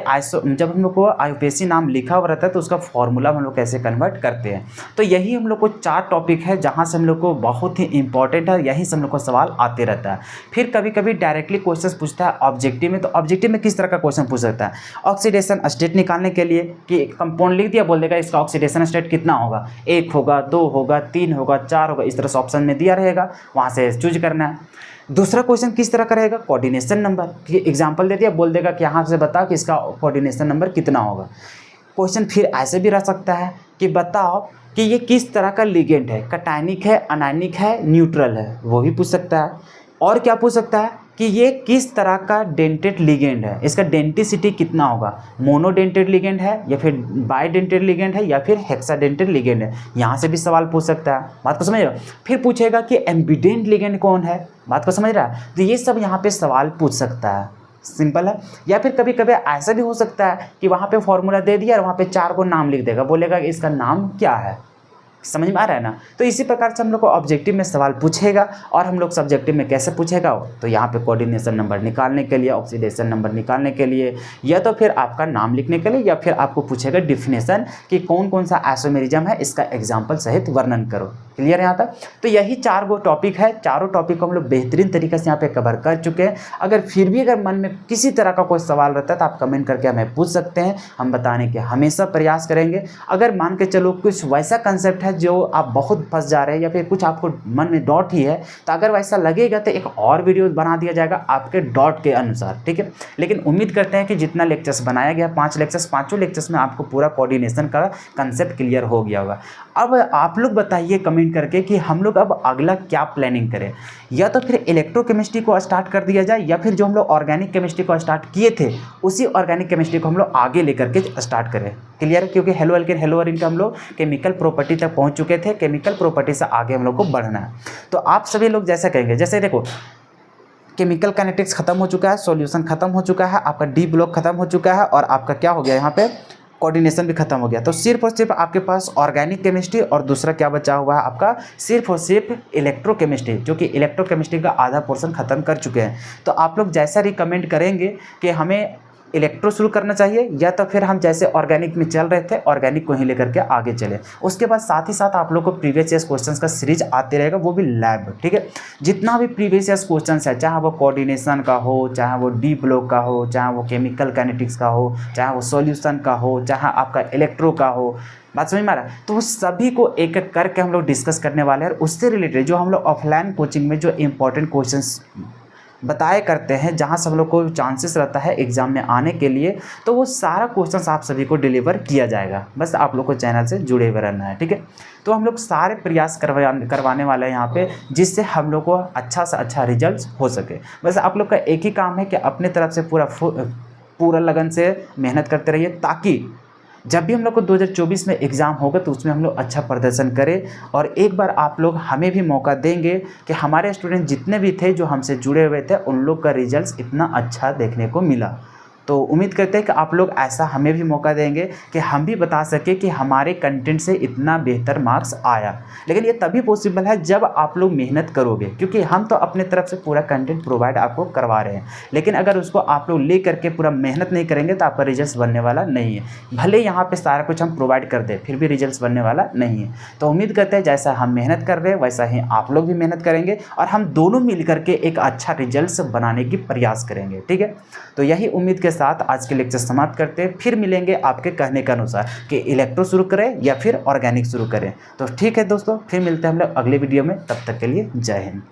जब हम लोग को IUPAC नाम लिखा हुआ रहता है तो उसका फॉर्मूला हम लोग कैसे कन्वर्ट करते हैं। तो यही हम लोग को 4 टॉपिक है जहाँ से हम लोग को बहुत ही इंपॉर्टेंट है, यहीं से हम लोग को सवाल आते रहता है। फिर कभी कभी डायरेक्टली क्वेश्चन पूछता है ऑब्जेक्टिव में, तो ऑब्जेक्टिव में किस तरह का क्वेश्चन पूछ सकता है, ऑक्सीडेशन स्टेट निकालने के लिए कि कंपाउंड लिख दिया, बोल देगा इसका ऑक्सीडेशन स्टेट कितना होगा, 1 होगा, 2 होगा, 3 होगा, 4 होगा, इस तरह से ऑप्शन में दिया रहेगा, वहाँ से चूज करना है। दूसरा क्वेश्चन किस तरह करेगा, कोऑर्डिनेशन नंबर की एग्जांपल दे दिया, बोल देगा कि यहाँ से बताओ कि इसका कोऑर्डिनेशन नंबर कितना होगा। क्वेश्चन फिर ऐसे भी रह सकता है कि बताओ कि ये किस तरह का लिगेंड है, कैटायनिक है, अनायनिक है, न्यूट्रल है, वो भी पूछ सकता है। और क्या पूछ सकता है कि ये किस तरह का डेंटेड लिगेंड है, इसका डेंटिसिटी कितना होगा, मोनोडेंटेड लिगेंड है या फिर बाइडेंटेड लिगेंड है या फिर हेक्साडेंटेड लिगेंड है, यहाँ से भी सवाल पूछ सकता है। बात को समझ रहे हो। फिर पूछेगा कि एम्बिडेंट लिगेंड कौन है, बात को समझ रहा है। तो ये सब यहाँ पे सवाल पूछ सकता है, सिंपल है। या फिर कभी कभी ऐसा भी हो सकता है कि वहाँ पे फॉर्मूला दे दिया और वहाँ पे 4 को नाम लिख देगा, बोलेगा इसका नाम क्या है, समझ में आ रहा है ना। तो इसी प्रकार से हम लोग को ऑब्जेक्टिव में सवाल पूछेगा और हम लोग सब्जेक्टिव में कैसे पूछेगा, तो यहाँ पे कोऑर्डिनेशन नंबर निकालने के लिए, ऑक्सीडेशन नंबर निकालने के लिए, या तो फिर आपका नाम लिखने के लिए, या फिर आपको पूछेगा डिफिनेशन कि कौन कौन सा आइसोमेरिज्म है, इसका एग्जाम्पल सहित वर्णन करो। क्लियर है यहाँ तक। तो यही 4 गो टॉपिक है, चारों टॉपिक को हम लोग बेहतरीन तरीके से यहाँ पे कवर कर चुके हैं। अगर फिर भी अगर मन में किसी तरह का कोई सवाल रहता है तो आप कमेंट करके हमें पूछ सकते हैं, हम बताने के हमेशा प्रयास करेंगे। अगर मान के चलो कुछ वैसा कंसेप्ट है जो आप बहुत फंस जा रहे हैं या फिर कुछ आपको मन में डॉट ही है, तो अगर वैसा लगेगा तो एक और वीडियो बना दिया जाएगा आपके डॉट के अनुसार, ठीक है। लेकिन उम्मीद करते हैं कि जितना लेक्चर्स बनाया गया 5 लेक्चर्स, पाँचों लेक्चर्स में आपको पूरा कोऑर्डिनेशन का कंसेप्ट क्लियर हो गया होगा। अब आप लोग बताइए कमेंट कमेंट करके कि हम लोग अब अगला क्या प्लानिंग करें, या तो फिर इलेक्ट्रोकेमिस्ट्री को स्टार्ट कर दिया जाए, या फिर जो हम लोग ऑर्गेनिक केमिस्ट्री को स्टार्ट किए थे उसी ऑर्गेनिक केमिस्ट्री को हम लोग आगे लेकर के स्टार्ट करें। क्लियर है? क्योंकि हेलो एल्केन हेलो अरीन का हम लोग केमिकल प्रॉपर्टी तक पहुंच चुके थे, केमिकल प्रॉपर्टी से आगे हम लोग को बढ़ना है। तो आप सभी लोग जैसा कहेंगे, जैसे देखो केमिकल काइनेटिक्स खत्म हो चुका है, सॉल्यूशन खत्म हो चुका है, आपका डी ब्लॉक खत्म हो चुका है, और आपका क्या हो गया यहाँ पे कोऑर्डिनेशन भी खत्म हो गया। तो सिर्फ और सिर्फ आपके पास ऑर्गेनिक केमिस्ट्री और दूसरा क्या बचा हुआ है आपका, सिर्फ और सिर्फ इलेक्ट्रोकेमिस्ट्री, जो कि इलेक्ट्रोकेमिस्ट्री का आधा पोर्शन खत्म कर चुके हैं। तो आप लोग जैसा रिकमेंड करेंगे कि हमें इलेक्ट्रो शुरू करना चाहिए, या तो फिर हम जैसे ऑर्गेनिक में चल रहे थे ऑर्गेनिक को ही लेकर के आगे चले। उसके बाद साथ ही साथ आप लोग को प्रीवियस ईयर क्वेश्चंस का सीरीज आते रहेगा, वो भी लैब। ठीक है, जितना भी प्रीवियस ईयर क्वेश्चंस है, चाहे वो कोऑर्डिनेशन का हो, चाहे वो डी ब्लॉक का हो, चाहे वो केमिकल काइनेटिक्स का हो, चाहे वो सॉल्यूशन का हो, चाहे आपका इलेक्ट्रो का हो, बात समझ में आ रहा है? तो वो सभी को एक एक करके हम लोग डिस्कस करने वाले हैं। और उससे रिलेटेड जो हम लोग ऑफलाइन कोचिंग में जो इंपॉर्टेंट क्वेश्चंस बताए करते हैं, जहां से हम लोग को चांसेस रहता है एग्जाम में आने के लिए, तो वो सारा क्वेश्चंस आप सभी को डिलीवर किया जाएगा। बस आप लोग को चैनल से जुड़े हुए रहना है। ठीक है, तो हम लोग सारे प्रयास करवाने वाले हैं यहाँ पे, जिससे हम लोग को अच्छा से अच्छा रिजल्ट हो सके। बस आप लोग का एक ही काम है कि अपने तरफ से पूरा लगन से मेहनत करते रहिए, ताकि जब भी हम लोग को 2024 में एग्ज़ाम होगा तो उसमें हम लोग अच्छा प्रदर्शन करें। और एक बार आप लोग हमें भी मौका देंगे कि हमारे स्टूडेंट जितने भी थे जो हमसे जुड़े हुए थे, उन लोग का रिजल्ट इतना अच्छा देखने को मिला। तो उम्मीद करते हैं कि आप लोग ऐसा हमें भी मौका देंगे कि हम भी बता सके कि हमारे कंटेंट से इतना बेहतर मार्क्स आया। लेकिन ये तभी पॉसिबल है जब आप लोग मेहनत करोगे, क्योंकि हम तो अपने तरफ से पूरा कंटेंट प्रोवाइड आपको करवा रहे हैं, लेकिन अगर उसको आप लोग ले करके पूरा मेहनत नहीं करेंगे तो आपका रिजल्ट बनने वाला नहीं है। भले यहाँ पर सारा कुछ हम प्रोवाइड कर दें, फिर भी रिजल्ट बनने वाला नहीं है। तो उम्मीद करते हैं जैसा हम मेहनत कर रहे हैं वैसा ही आप लोग भी मेहनत करेंगे, और हम दोनों मिल करके एक अच्छा रिजल्ट बनाने की प्रयास करेंगे। ठीक है, तो यही उम्मीद के साथ आज के लेक्चर समाप्त करते हैं। फिर मिलेंगे आपके कहने के अनुसार कि इलेक्ट्रो शुरू करें या फिर ऑर्गेनिक शुरू करें। तो ठीक है दोस्तों, फिर मिलते हैं हम लोग अगले वीडियो में। तब तक के लिए जय हिंद।